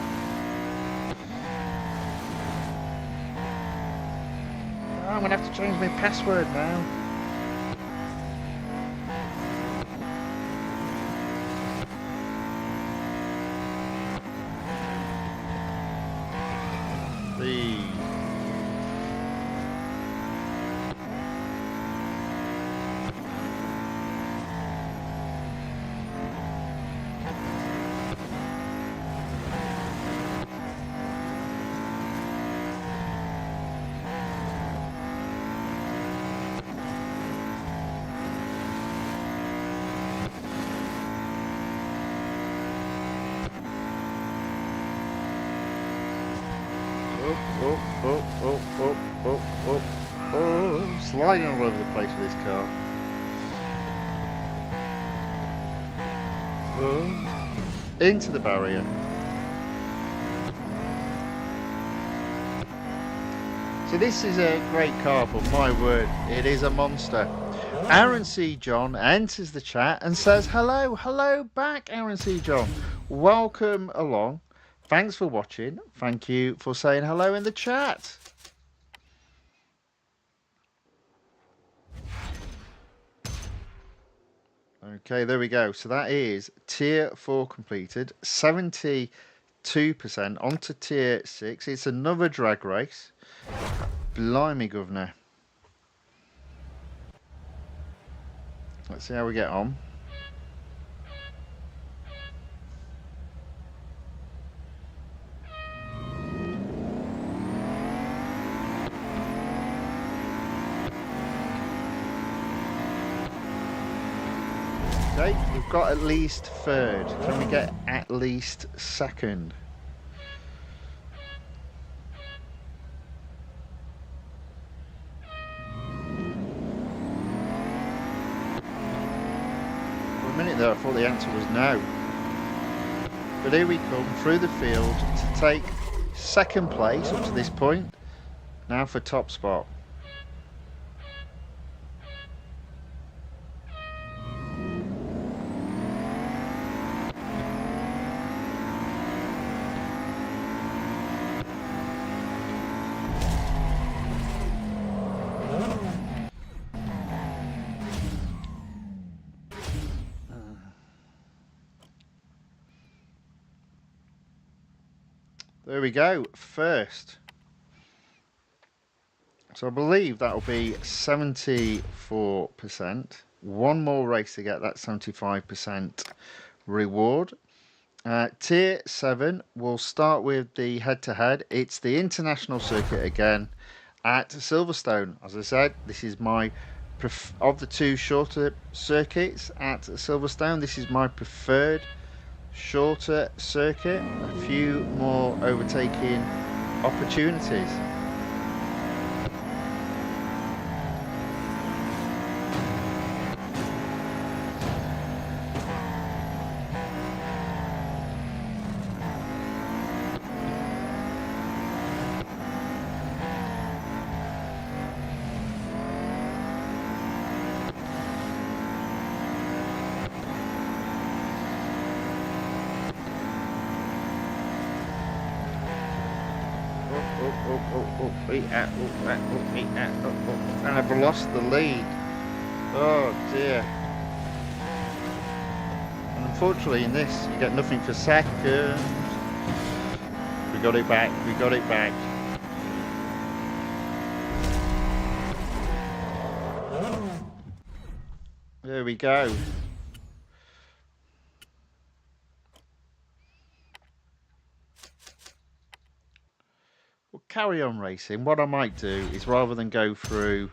[SPEAKER 1] Oh, I'm gonna have to change my password now. Oh, sliding all over the place with this car. Into the barrier. So this is a great car, but my word, it is a monster. Aaron C. John enters the chat and says, hello back, Aaron C. John. Welcome along. Thanks for watching. Thank you for saying hello in the chat. Okay, there we go. So that is Tier 4 completed. 72% onto Tier 6. It's another drag race. Blimey, governor. Let's see how we get on. Okay, we've got at least third. Can we get at least second? For a minute there, I thought the answer was no. But here we come through the field to take second place up to this point. Now for top spot. There we go, first. So I believe that'll be 74%. One more race to get that 75% reward. Tier 7, we'll start with the head-to-head. It's the international circuit again at Silverstone. As I said, this is my, of the two shorter circuits at Silverstone, this is my preferred shorter circuit. A few more overtaking opportunities. And I've lost the lead. Oh dear. And unfortunately in this you get nothing for second. We got it back, we got it back. There we go. We'll carry on racing. What I might do is rather than go through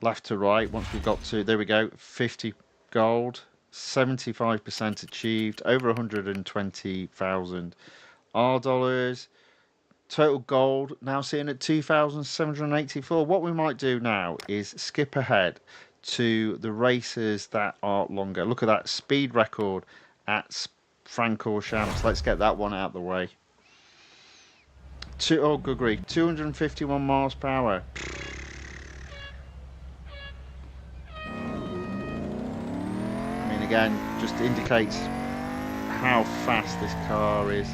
[SPEAKER 1] left to right, once we've got to, there we go, 50 gold, 75% achieved, over 120,000 R dollars. Total gold now sitting at 2,784. What we might do now is skip ahead to the races that are longer. Look at that speed record at Francorchamps. Let's get that one out of the way. Oh, good grief, 251 miles per hour. I mean, again, just indicates how fast this car is.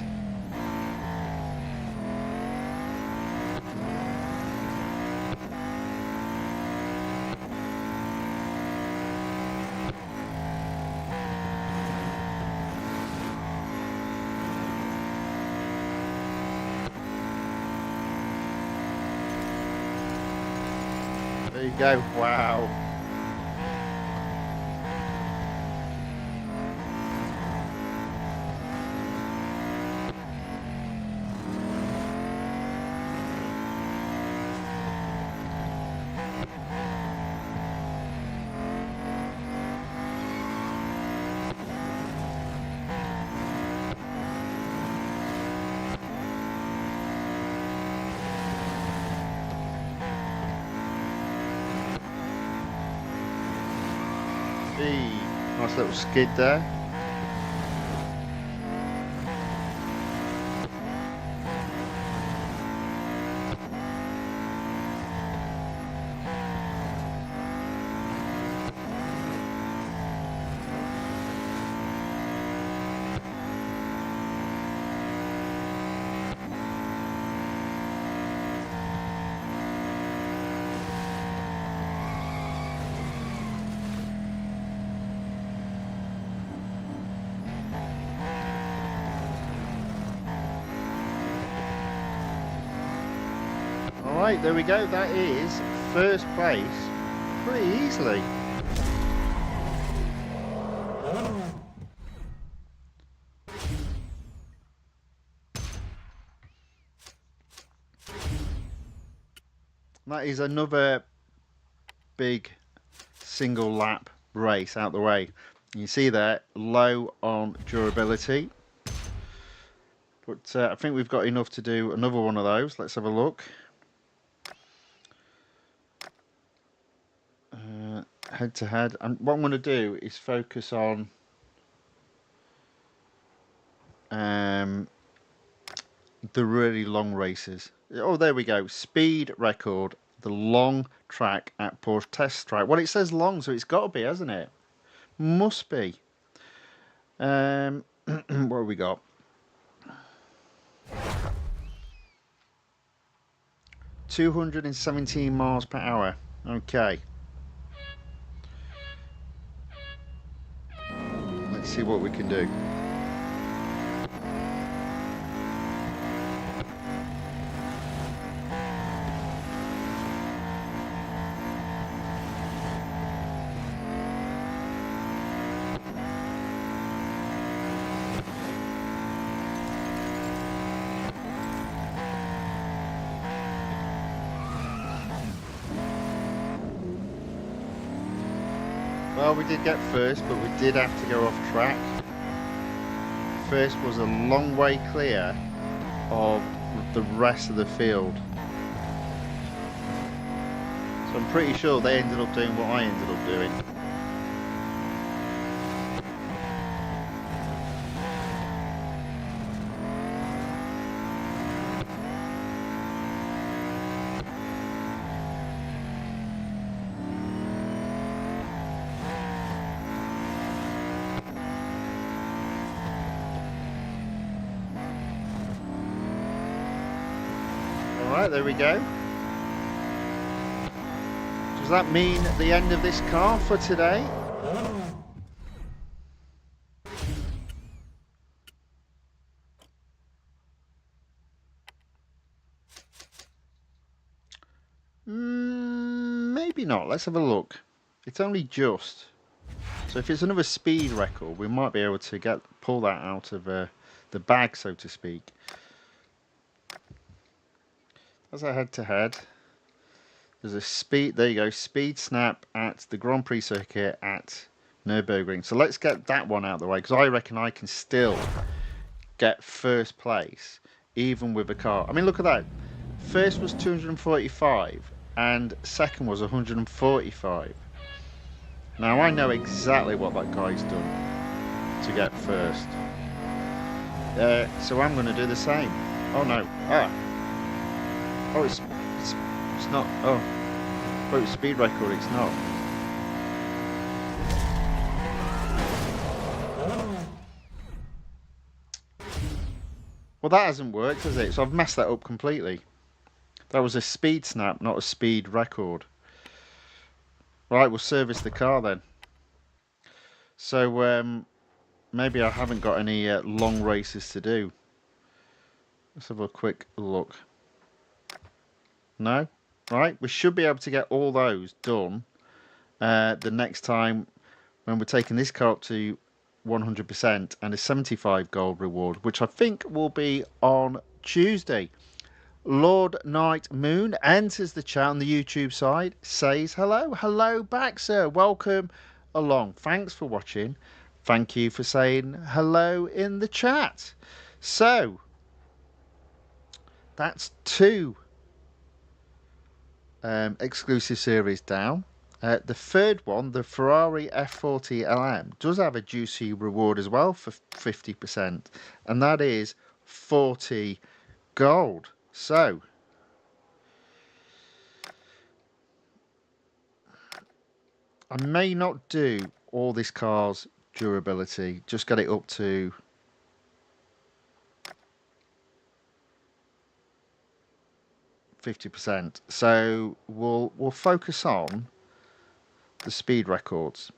[SPEAKER 1] There you go, wow. Nice little skid there. Alright, there we go. That is first place pretty easily. That is another big single lap race out the way. You see there, low on durability. But I think we've got enough to do another one of those. Let's have a look. Head to head. And what I'm going to do is focus on the really long races. Oh, there we go. Speed record. The long track at Porsche Test Track. Well, it says long, so it's got to be, hasn't it? Must be. What have we got? $217 miles per hour. Okay. Let's see what we can do. Well, we did get first, but we did have to go off track. First was a long way clear of the rest of the field. So I'm pretty sure they ended up doing what I ended up doing. Alright, there we go. Does that mean the end of this car for today? Maybe not. Let's have a look. It's only just. So if it's another speed record, we might be able to pull that out of the bag, so to speak. As a head-to-head, there's a speed. There you go, speed snap at the Grand Prix circuit at Nürburgring. So let's get that one out of the way, because I reckon I can still get first place even with a car. I mean, look at that. First was 245 and second was 145. Now I know exactly what that guy's done to get first. So I'm going to do the same. Oh no. Oh, it's not. Oh, it's speed record. It's not. Well, that hasn't worked, has it? So I've messed that up completely. That was a speed snap, not a speed record. Right, we'll service the car then. So maybe I haven't got any long races to do. Let's have a quick look. No? Right, we should be able to get all those done the next time when we're taking this car up to 100% and a 75 gold reward, which I think will be on Tuesday. Lord Night Moon enters the chat on the YouTube side, says hello back, sir, welcome along, thanks for watching, thank you for saying hello in the chat. So that's 2 exclusive series down. The third one, the Ferrari F40 LM, does have a juicy reward as well for 50%, and that is 40 gold. So I may not do all this car's durability, just get it up to 50%. So we'll focus on the speed records.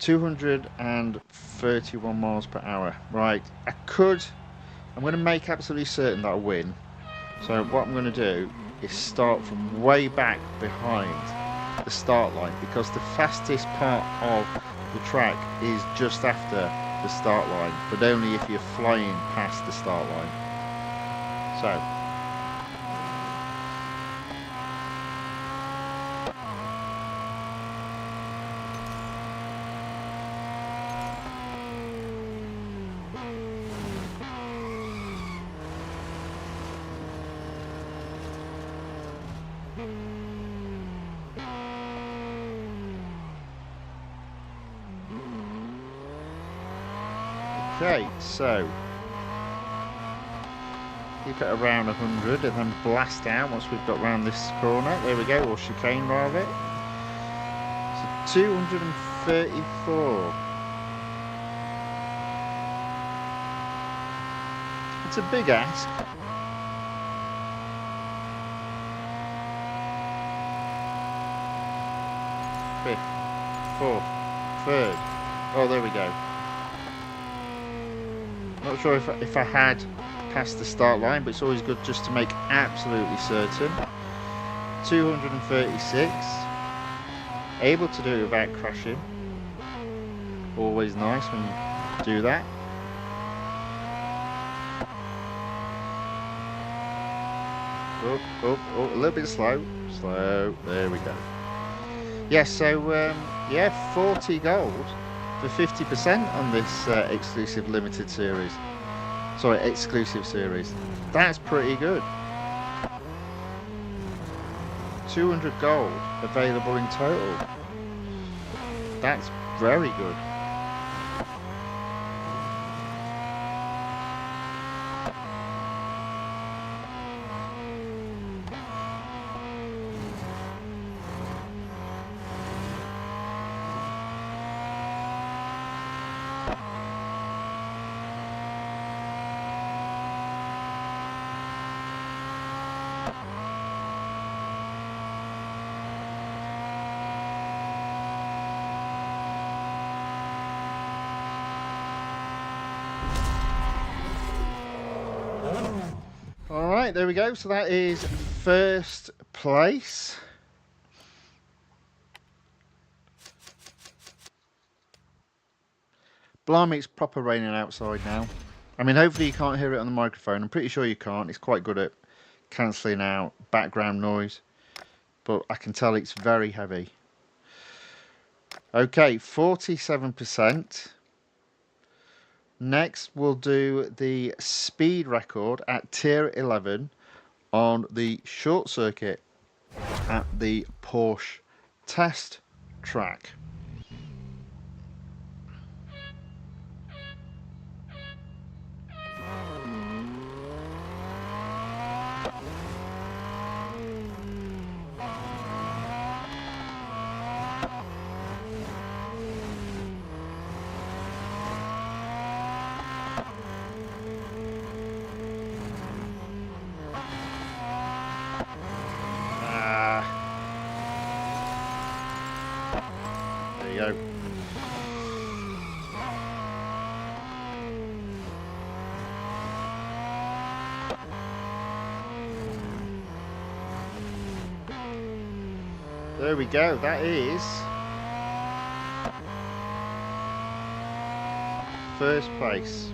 [SPEAKER 1] $231 miles per hour. Right, I'm going to make absolutely certain that I win. So what I'm going to do is start from way back behind the start line, because the fastest part of the track is just after the start line, but only if you're flying past the start line. So okay, so keep it around 100 and then blast out once we've got round this corner. There we go, or chicane rather. So 234. It's a big ask. Fifth, fourth, third. Oh, there we go. Not sure if I had passed the start line, but it's always good just to make absolutely certain. 236. Able to do it without crashing. Always nice when you do that. Oh, a little bit slow. There we go. Yeah, so yeah, 40 gold for 50% on this exclusive limited series. Sorry, exclusive series. That's pretty good. 200 gold available in total. That's very good. Alright, there we go. So that is first place. Blimey, it's proper raining outside now. I mean, hopefully you can't hear it on the microphone. I'm pretty sure you can't. It's quite good at cancelling out background noise. But I can tell it's very heavy. Okay, 47%. Next, we'll do the speed record at tier 11 on the short circuit at the Porsche test track. There you go. There we go. That is first place.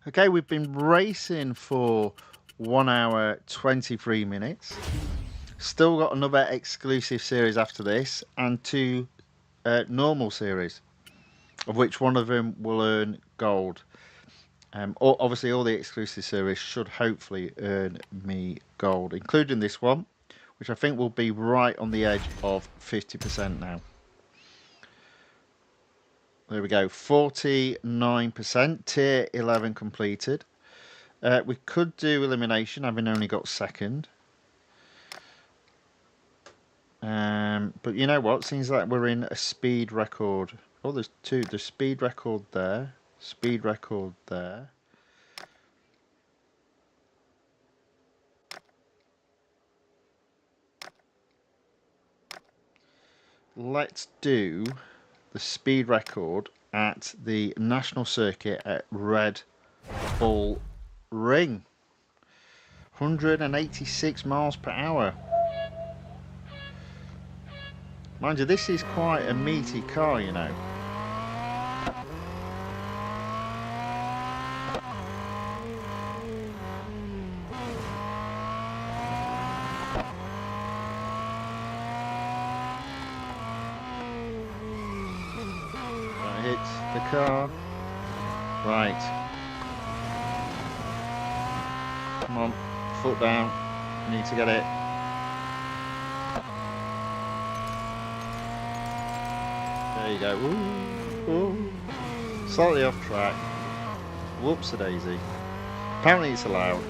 [SPEAKER 1] Okay, we've been racing for 1 hour 23 minutes. Still got another exclusive series after this and 2 normal series, of which one of them will earn gold. Obviously, all the exclusive series should hopefully earn me gold, including this one, which I think will be right on the edge of 50% now. There we go, 49%, tier 11 completed. We could do elimination, having only got second. But you know what, seems like we're in a speed record. Oh, there's 2, the speed record there, speed record there. Let's do the speed record at the national circuit at Red Bull Ring. 186 miles per hour. Mind you, this is quite a meaty car, you know. That hits the car. Right. Come on, foot down. You need to get it. There you go. Ooh, ooh. Slightly off track. Whoops-a-daisy. Apparently it's allowed.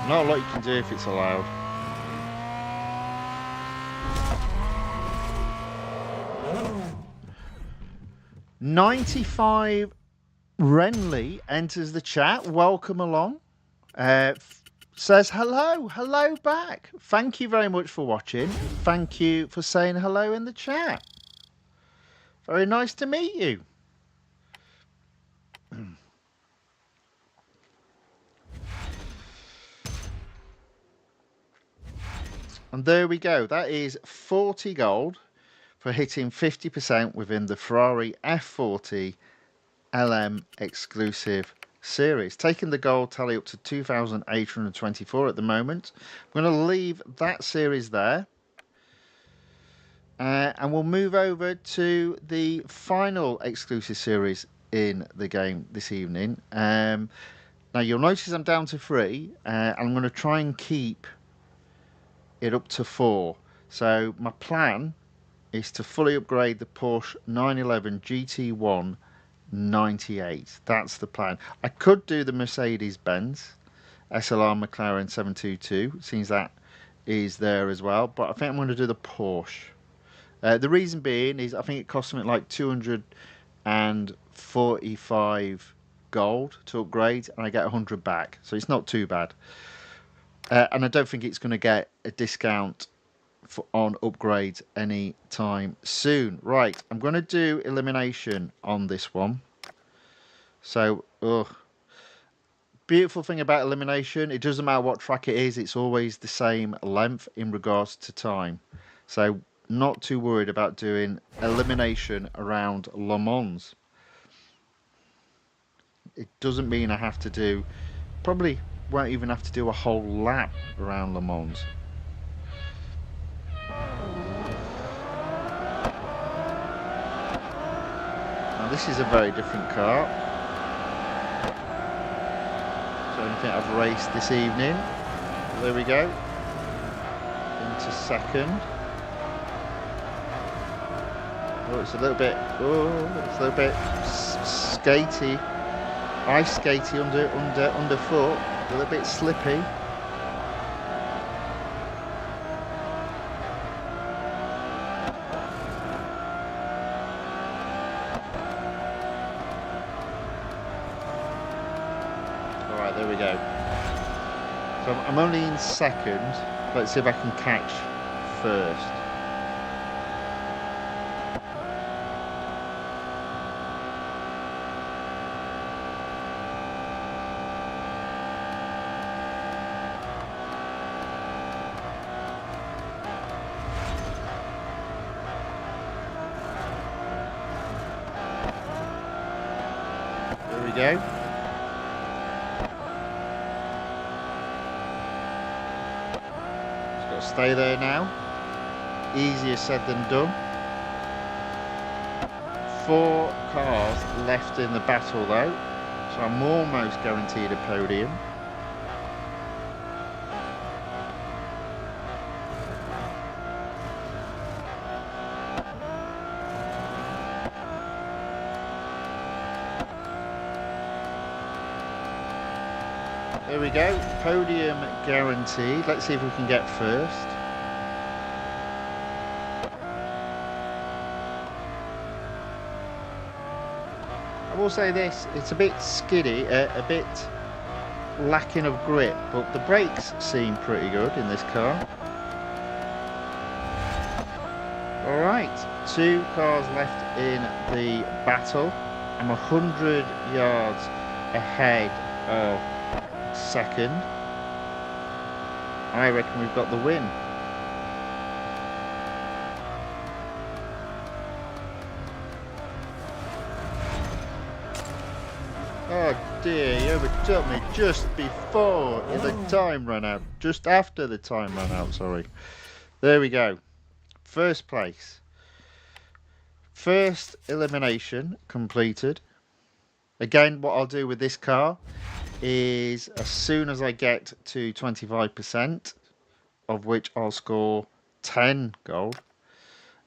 [SPEAKER 1] Not a lot you can do if it's allowed. $95 Renly enters the chat. Welcome along. Says hello back. Thank you very much for watching. Thank you for saying hello in the chat. Very nice to meet you. And there we go. That is 40 gold for hitting 50% within the Ferrari F40 LM exclusive series, taking the gold tally up to 2,824 at the moment. I'm going to leave that series there, and we'll move over to the final exclusive series in the game this evening. Now you'll notice I'm down to 3, and I'm going to try and keep it up to 4. So my plan is to fully upgrade the Porsche 911 GT1 98. That's the plan. I could do the Mercedes-Benz SLR McLaren 722. Seems that is there as well, but I think I'm going to do the Porsche. The reason being is I think it costs something like 245 gold to upgrade, and I get 100 back, so it's not too bad. And I don't think it's going to get a discount on upgrades any time soon. Right, I'm going to do elimination on this one. So, beautiful thing about elimination, it doesn't matter what track it is, it's always the same length in regards to time. So, not too worried about doing elimination around Le Mans. It doesn't mean I have to do, probably won't even have to do a whole lap around Le Mans. Now this is a very different car to anything I've raced this evening. There we go, into second. Oh, it's a little bit, skatey, ice skatey underfoot, a little bit slippy. Alright, there we go. So I'm only in second. Let's see if I can catch first. There we go. Just got to stay there now. Easier said than done. 4 cars left in the battle though, so I'm almost guaranteed a podium. There we go, podium guaranteed. Let's see if we can get first. I will say this, it's a bit skiddy, a bit lacking of grip, but the brakes seem pretty good in this car. Alright, 2 cars left in the battle. I'm 100 yards ahead of second. I reckon we've got the win. Oh dear, you overtook me just before the time ran out. Just after the time ran out, sorry. There we go. First place. First elimination completed. Again, what I'll do with this car is as soon as I get to 25%, of which I'll score 10 gold,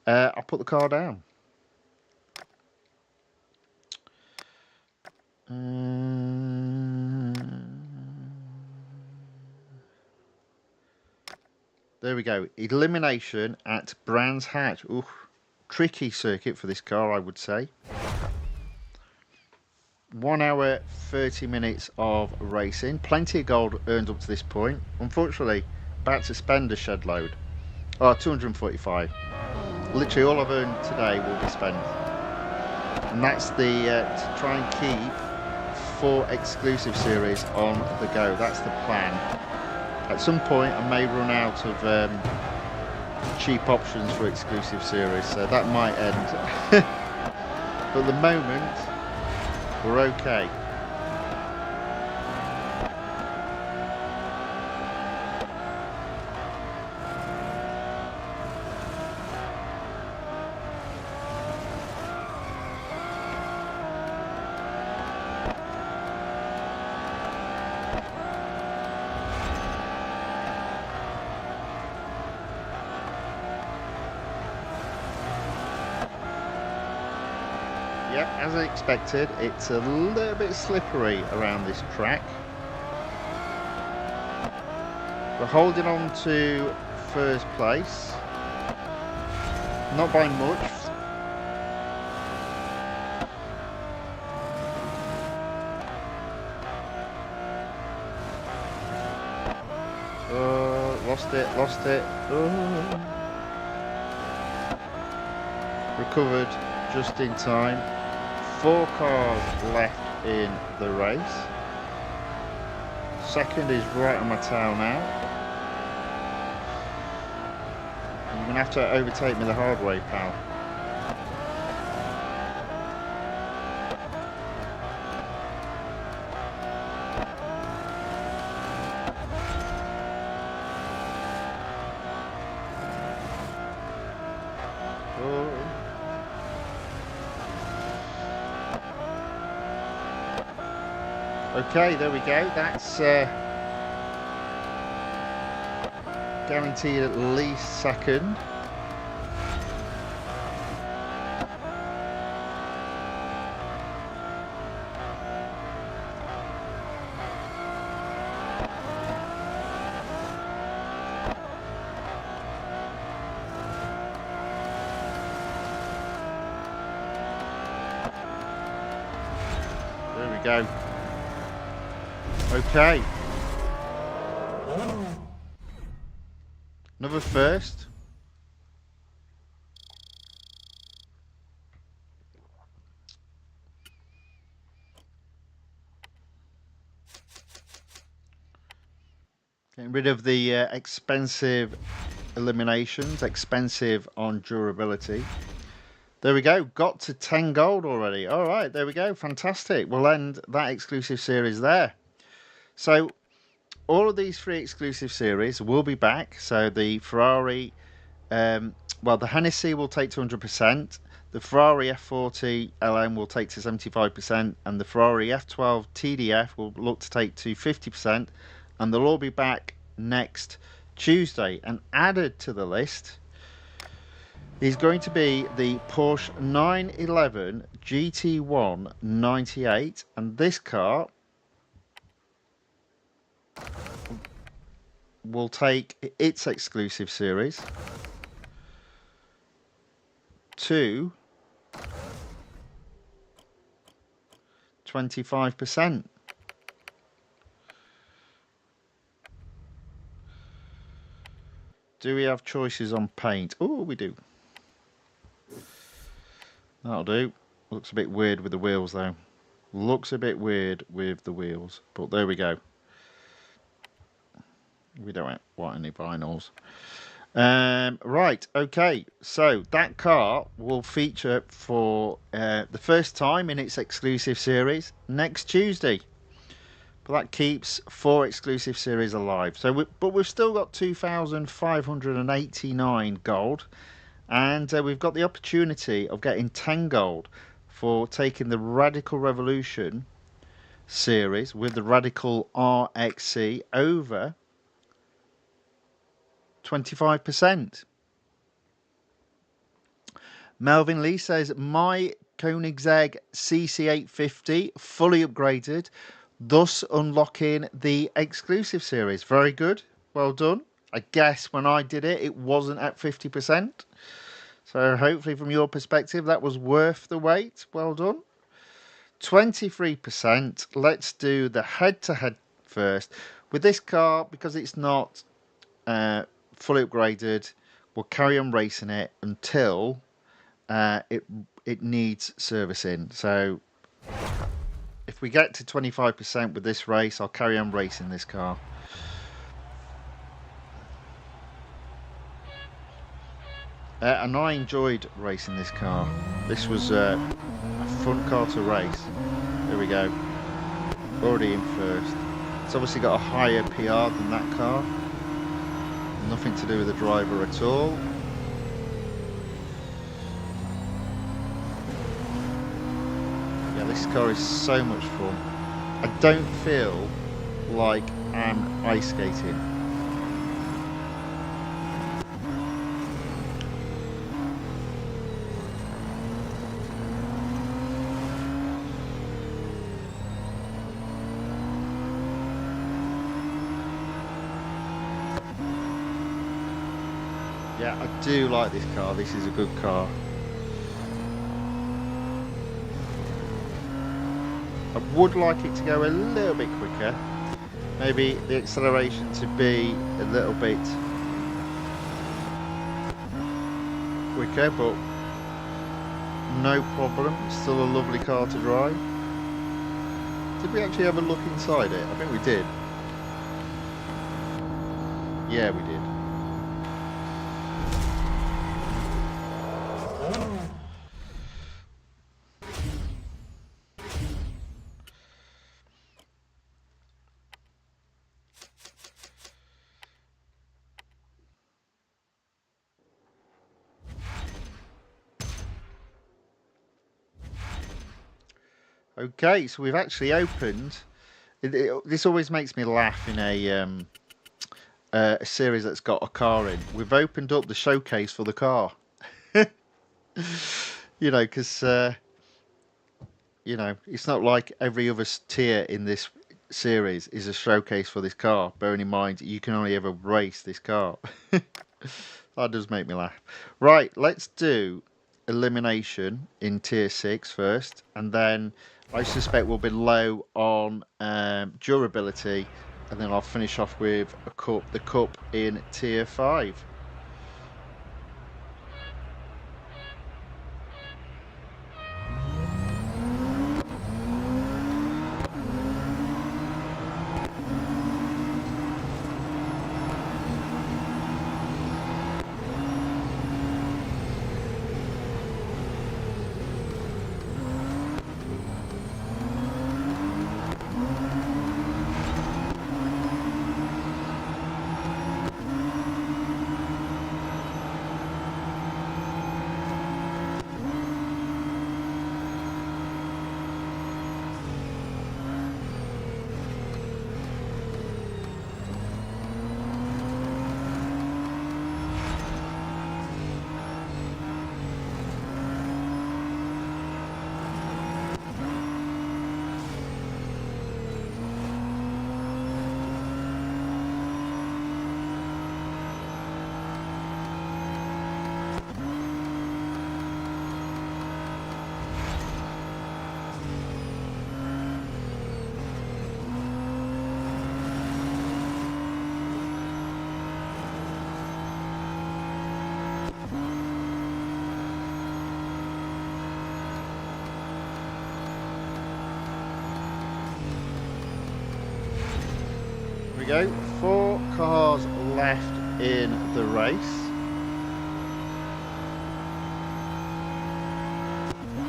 [SPEAKER 1] I'll put the car down. There we go. Elimination at Brands Hatch. Ooh, tricky circuit for this car, I would say. 1 hour 30 minutes of racing, plenty of gold earned up to this point. Unfortunately, about to spend a shed load. 245. Literally all I've earned today will be spent, and that's the to try and keep 4 exclusive series on the go. That's the plan. At some point I may run out of cheap options for exclusive series, so that might end. But at the moment we're okay. Yep, as I expected, it's a little bit slippery around this track. We're holding on to first place. Not by much. Lost it. Oh. recovered just in time. 4 cars left in the race. Second is right on my tail now. You're going to have to overtake me the hard way, pal. Okay, there we go. That's guaranteed at least second. There we go. Okay. Another first. Getting rid of the expensive eliminations, expensive on durability. There we go, got to 10 gold already. All right, there we go, fantastic. We'll end that exclusive series there. So all of these 3 exclusive series will be back. So the Ferrari, well, the Hennessey will take to 100%, the Ferrari F40 LM will take to 75%, and the Ferrari F12 TDF will look to take to 50%, and they'll all be back next Tuesday. And added to the list is going to be the Porsche 911 GT1 98, and this car will take its exclusive series to 25%. Do we have choices on paint? Oh, we do. That'll do. Looks a bit weird with the wheels though. Looks a bit weird with the wheels, but there we go. We don't want any vinyls. Right, okay, so that car will feature for the first time in its exclusive series next Tuesday. But that keeps 4 exclusive series alive. So, but we've still got 2,589 gold, and we've got the opportunity of getting 10 gold for taking the Radical Revolution series with the Radical RXC over 25%. Melvin Lee says, my Koenigsegg CC850 fully upgraded, thus unlocking the exclusive series. Very good. Well done. I guess when I did it, it wasn't at 50%. So hopefully from your perspective, that was worth the wait. Well done. 23%. Let's do the head-to-head first. With this car, because it's not fully upgraded, we'll carry on racing it until it needs servicing. So if we get to 25% with this race, I'll carry on racing this car. And I enjoyed racing this car. This was a fun car to race. There we go. Already in first. It's obviously got a higher PR than that car. Nothing to do with the driver at all. Yeah, this car is so much fun. I don't feel like I'm ice skating. Yeah, I do like this car. This is a good car. I would like it to go a little bit quicker. Maybe the acceleration to be a little bit quicker, but no problem. Still a lovely car to drive. Did we actually ever look inside it? I think we did. Yeah, we did. Okay, so we've actually opened. This always makes me laugh in a series that's got a car in. We've opened up the showcase for the car. You know, because you know, it's not like every other tier in this series is a showcase for this car. Bearing in mind, you can only ever race this car. That does make me laugh. Right, let's do elimination in tier 6 first, and then I suspect we'll be low on durability, and then I'll finish off with the cup in tier 5. We go, 4 cars left in the race.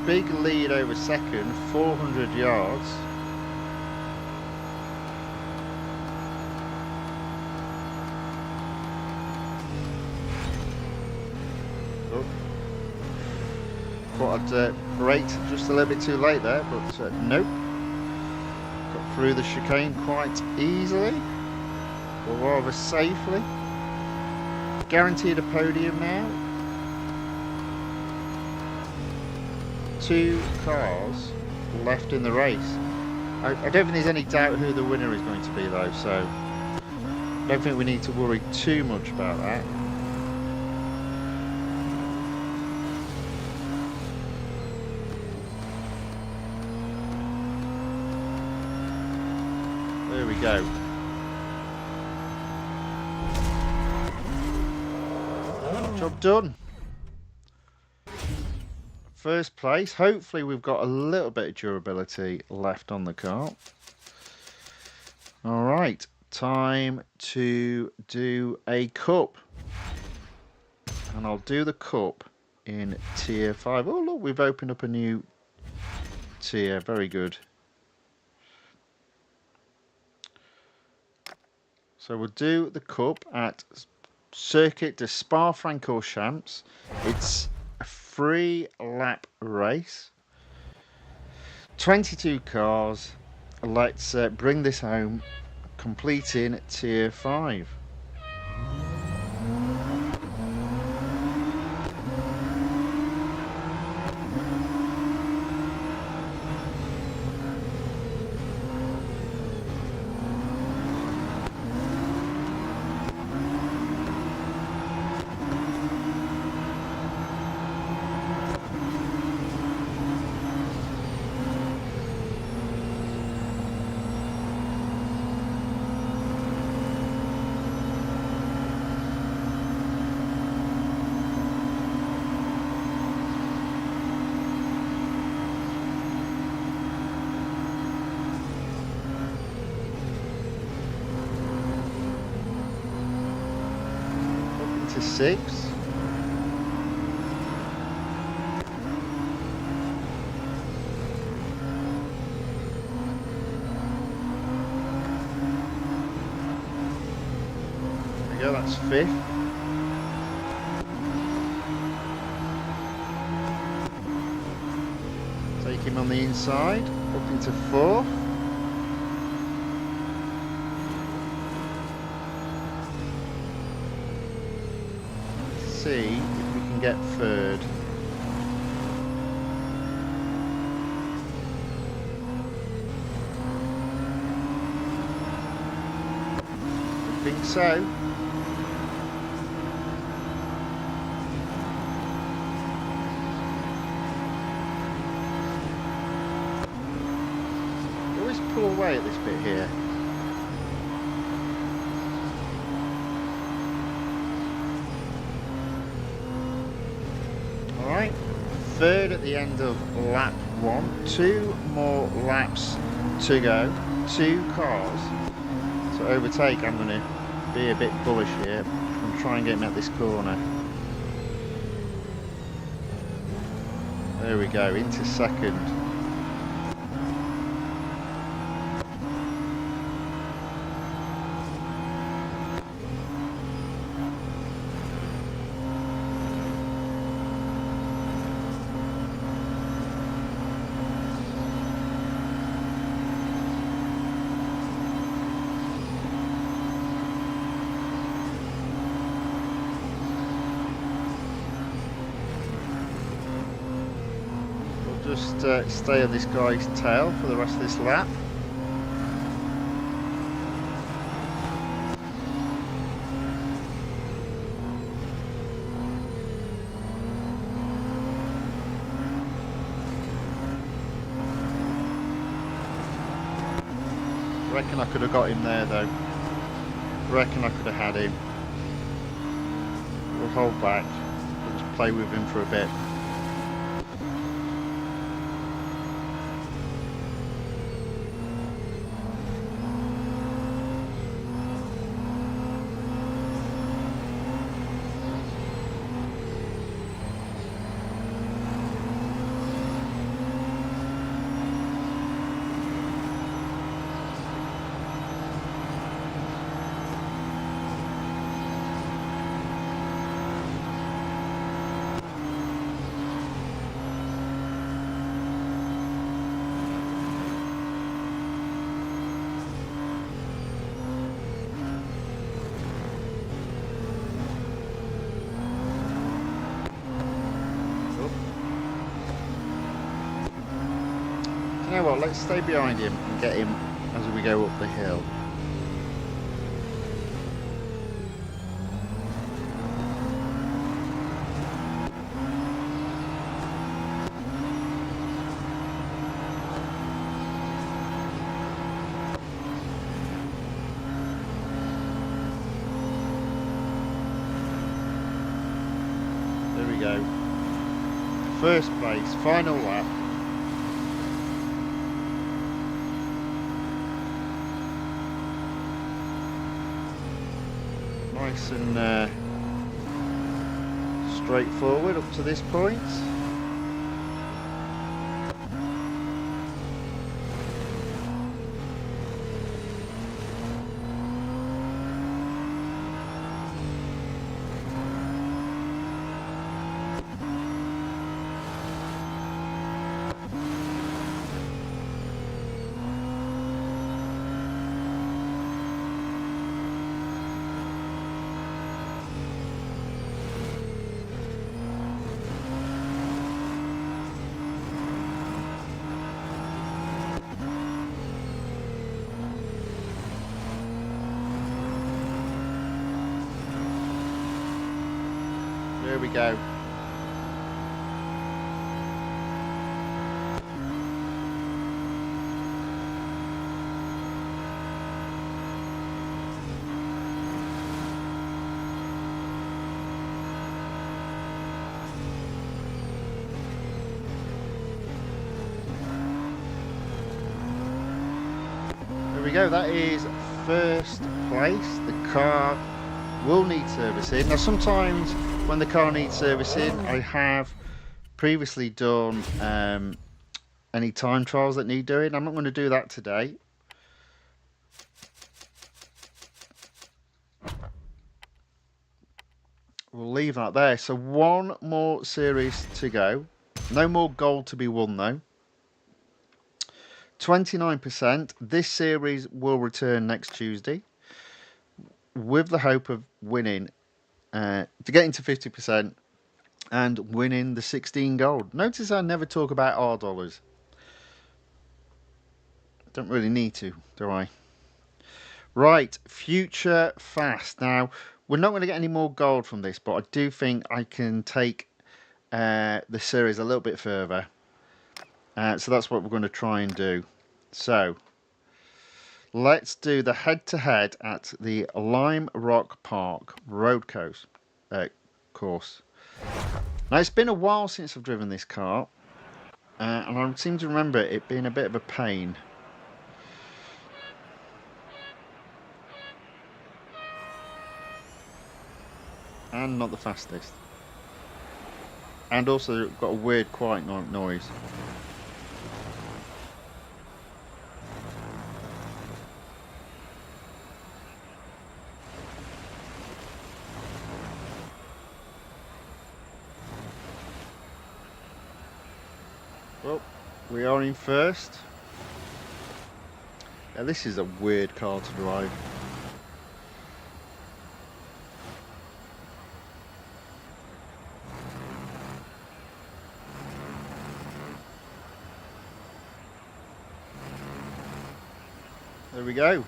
[SPEAKER 1] Big lead over second, 400 yards. Oh. Thought I'd brake just a little bit too late there, but nope. Got through the chicane quite easily. Or rather safely. Guaranteed a podium now. 2 cars left in the race. I don't think there's any doubt who the winner is going to be though, so I don't think we need to worry too much about that. There we go. Job done. First place. Hopefully we've got a little bit of durability left on the car. All right, time to do a cup. And I'll do the cup in tier 5. Oh look, we've opened up a new tier. Very good. So we'll do the cup at Circuit de Spa-Francorchamps. It's a 3-lap race. 22 cars. Let's bring this home, completing tier 5. 6. There we go, that's 5th. Take him on the inside, up into 4th. See if we can get 3rd. I think so. You always pull away at this bit here. Alright, 3rd at the end of lap 1. 2 more laps to go. 2 cars to overtake. I'm going to be a bit bullish here and try and get him at this corner. There we go, into 2nd. Just stay on this guy's tail for the rest of this lap. Reckon I could have got him there though. Reckon I could have had him. We'll hold back. We'll just play with him for a bit. You know what, let's stay behind him and get him as we go up the hill. There we go. First place, final lap. Nice and straightforward up to this point. There we go. There we go, that is first place. The car will need servicing. Now sometimes when the car needs servicing, I have previously done any time trials that need doing. I'm not going to do that today. We'll leave that there. So one more series to go. No more gold to be won though. 29%. This series will return next Tuesday with the hope of winning to get into 50% and winning the 16 gold. Notice I never talk about R dollars. Don't really need to, do I? Right, future fast. Now, we're not going to get any more gold from this, but I do think I can take the series a little bit further. So that's what we're going to try and do. So, let's do the head-to-head at the Lime Rock Park road course. Now, it's been a while since I've driven this car, and I seem to remember it being a bit of a pain. And not the fastest. And also got a weird quiet noise. Well, we are in first. Yeah, this is a weird car to drive. There we go.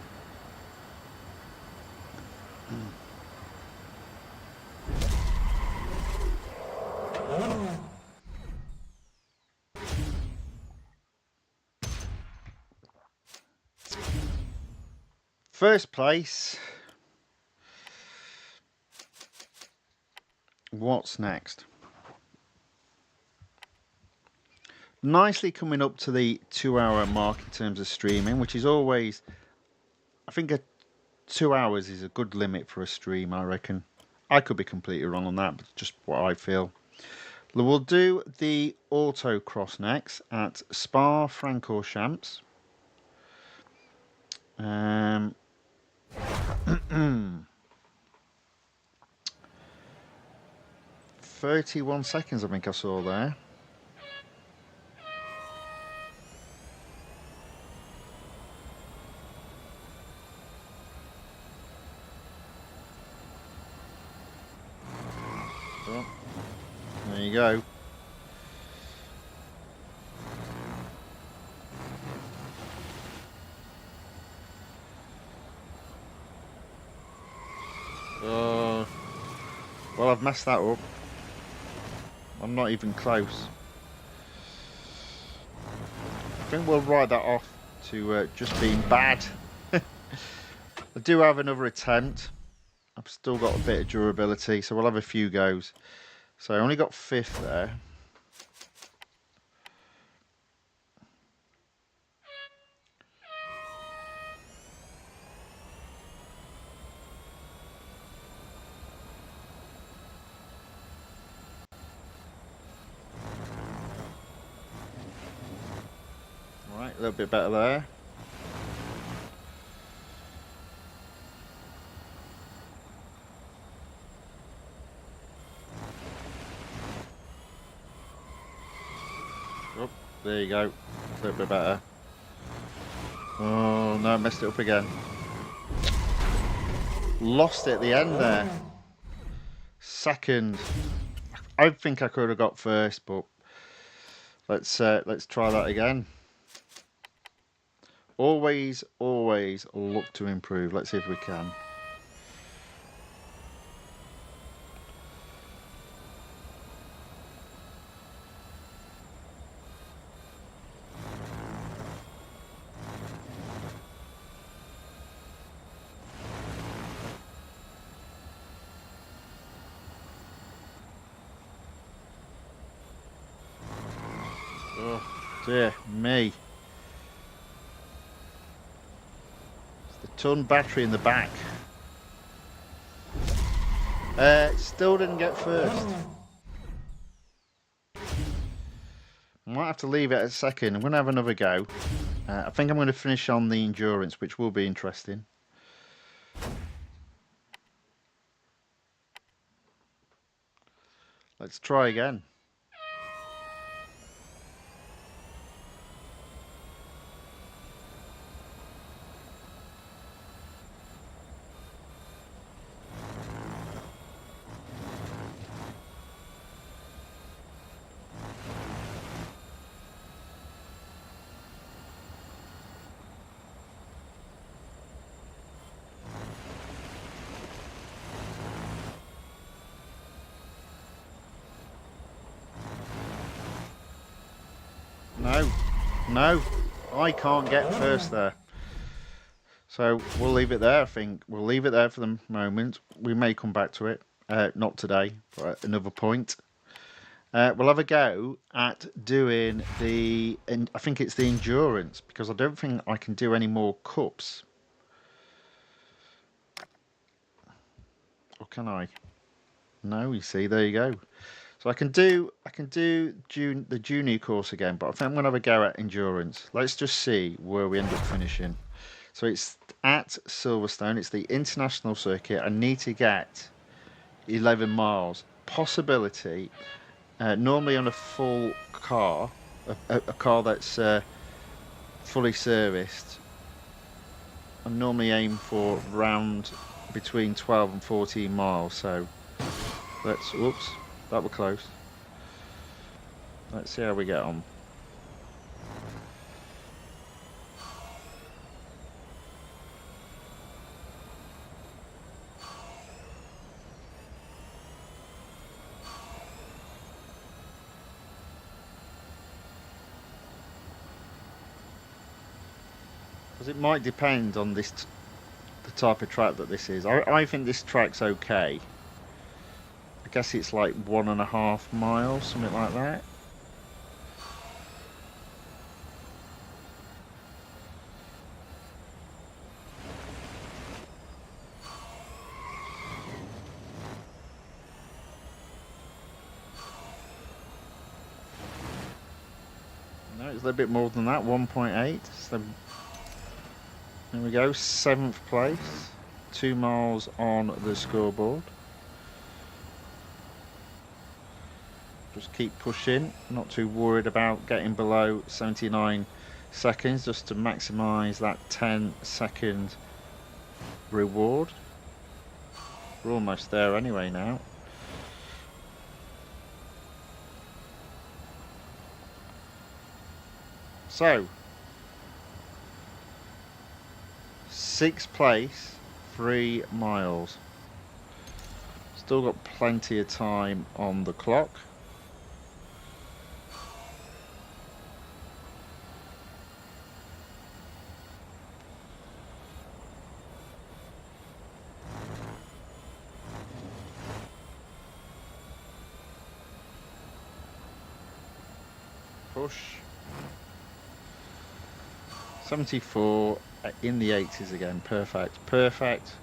[SPEAKER 1] First place. What's next? Nicely coming up to the 2-hour mark in terms of streaming, which is always, I think 2 hours is a good limit for a stream, I reckon. I could be completely wrong on that, but just what I feel. We'll do the autocross next at Spa-Francorchamps. 31 seconds I think I saw there. Oh, there you go. Well, I've messed that up. I'm not even close. I think we'll write that off to just being bad. I do have another attempt. I've still got a bit of durability, so we'll have a few goes. So I only got 5th there. Right, a little bit better there. Oh, there you go. A little bit better. Oh no, I messed it up again. Lost it at the end there. Second. I think I could have got first, but let's try that again. Always look to improve. Let's see if we can. Oh dear me. It's the ton battery in the back. Still didn't get first. Might have to leave it a second. I'm going to have another go. I think I'm going to finish on the endurance, which will be interesting. Let's try again. No, I can't get first there. So we'll leave it there, I think. We'll leave it there for the moment. We may come back to it. Not today, but at another point. We'll have a go at doing the... I think it's the endurance, because I don't think I can do any more cups. Or can I? No, you see, there you go. So I can do the junior course again, but I think I'm gonna have a go at endurance. Let's just see where we end up finishing. So it's at Silverstone. It's the international circuit. I need to get 11 miles. Possibility. Normally on a full car, a car that's fully serviced, I normally aim for round between 12 and 14 miles. So let's. Whoops. That were close. Let's see how we get on. Because it might depend on this, the type of track that this is. I think this track's okay. I guess it's like 1.5 miles, something like that. No, it's a little bit more than that, 1.8. So there we go, 7th place, 2 miles on the scoreboard. Just keep pushing, not too worried about getting below 79 seconds, just to maximise that 10-second reward. We're almost there anyway now. So, 6th place, 3 miles. Still got plenty of time on the clock. Push. 74 in the 80s again. Perfect. Perfect.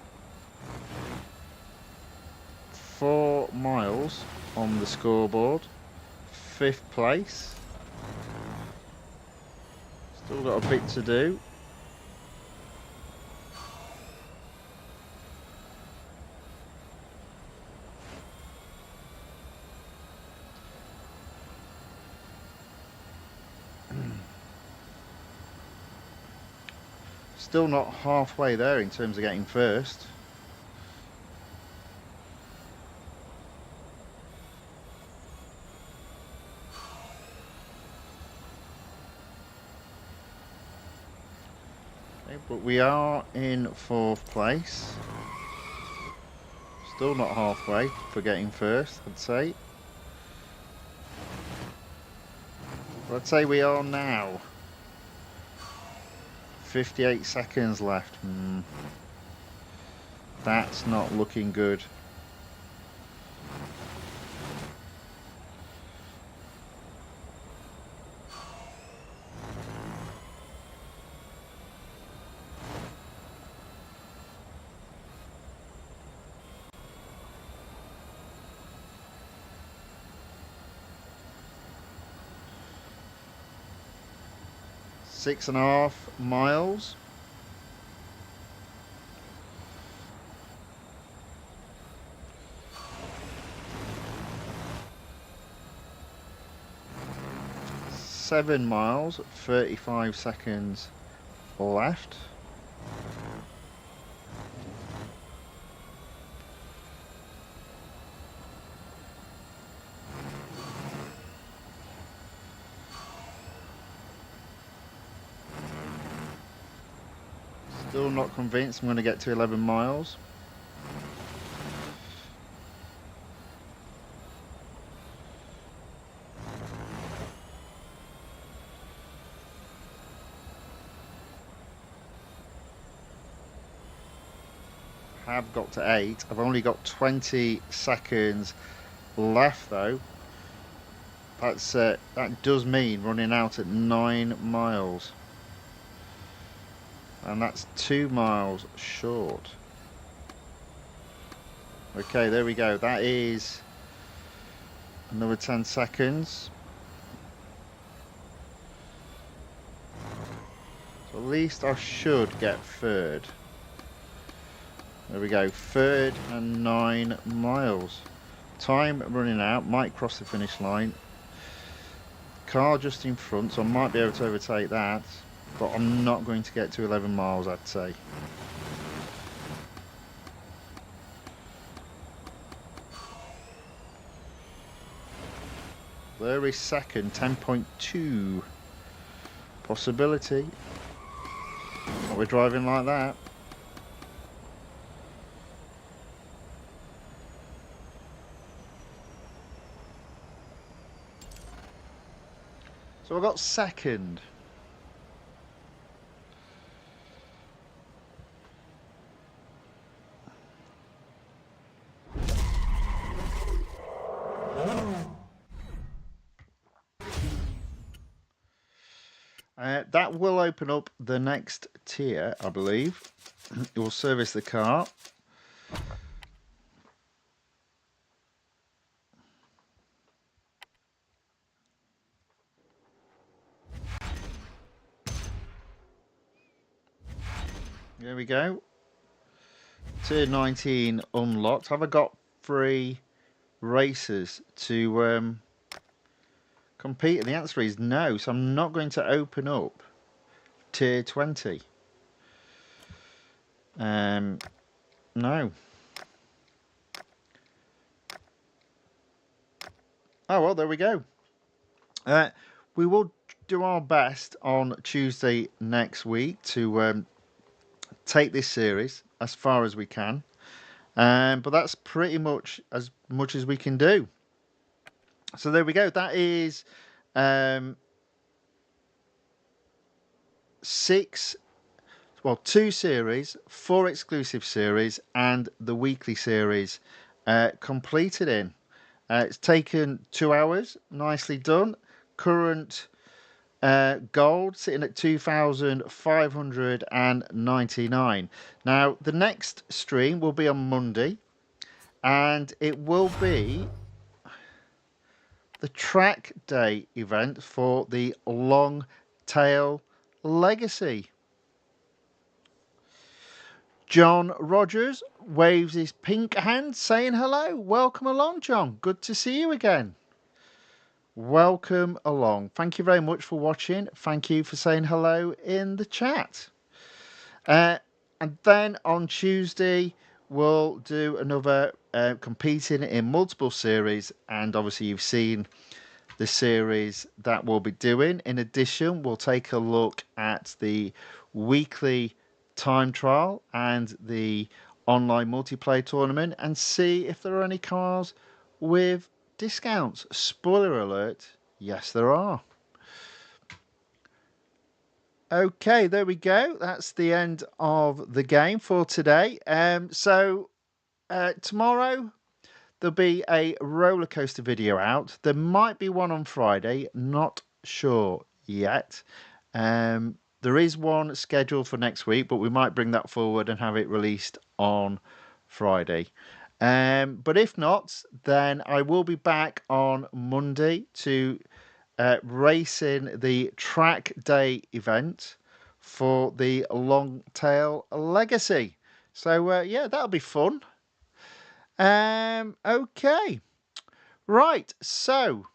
[SPEAKER 1] 4 miles on the scoreboard. 5th place. Still got a bit to do. Still not halfway there in terms of getting first. Okay, but we are in 4th place. Still not halfway for getting first, I'd say. I'd say we are now. 58 seconds left. That's not looking good. 6.5 miles. Seven miles, 35 seconds left. Still not convinced I'm going to get to 11 miles. Have got to 8. I've only got 20 seconds left though. That does mean running out at 9 miles. And that's 2 miles short. Okay, there we go. That is another 10 seconds. So at least I should get third. There we go, third and 9 miles. Time running out, might cross the finish line. Car just in front, so I might be able to overtake that. But I'm not going to get to 11 miles, I'd say. There is second, 10.2. Possibility. What we're driving like that. So I got second. That will open up the next tier, I believe. It will service the car. There we go. Tier 19 unlocked. Have I got 3 races to compete? And the answer is no. So I'm not going to open up tier 20. No. Oh, well, there we go. We will do our best on Tuesday next week to take this series as far as we can. But that's pretty much as we can do. So there we go. That is 2 series, 4 exclusive series, and the weekly series completed in. It's taken 2 hours. Nicely done. Current gold sitting at 2,599. Now, the next stream will be on Monday, and it will be the track day event for the Long Tail Legacy. John Rogers waves his pink hand saying hello. Welcome along, John. Good to see you again. Welcome along. Thank you very much for watching. Thank you for saying hello in the chat. And then on Tuesday, we'll do another competing in multiple series. And obviously, you've seen the series that we'll be doing. In addition, we'll take a look at the weekly time trial and the online multiplayer tournament and see if there are any cars with discounts. Spoiler alert, yes there are. Okay, there we go. That's the end of the game for today. So tomorrow there'll be a roller coaster video out. There might be one on Friday, not sure yet. There is one scheduled for next week, but we might bring that forward and have it released on Friday. But if not, then I will be back on Monday to racing the track day event for the Longtail Legacy. So yeah, that'll be fun. Okay, right. So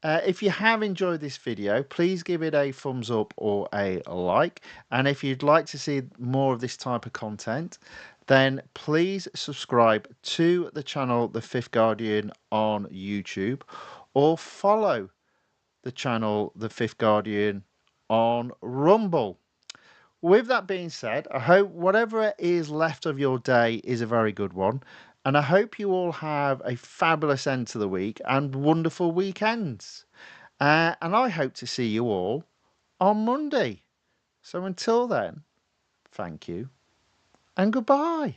[SPEAKER 1] if you have enjoyed this video, please give it a thumbs up or a like. And if you'd like to see more of this type of content, then please subscribe to the channel The Fifth Guardian on YouTube, or follow the channel The Fifth Guardian on Rumble. With that being said, I hope whatever is left of your day is a very good one. And I hope you all have a fabulous end to the week and wonderful weekends. And I hope to see you all on Monday. So until then, thank you and goodbye.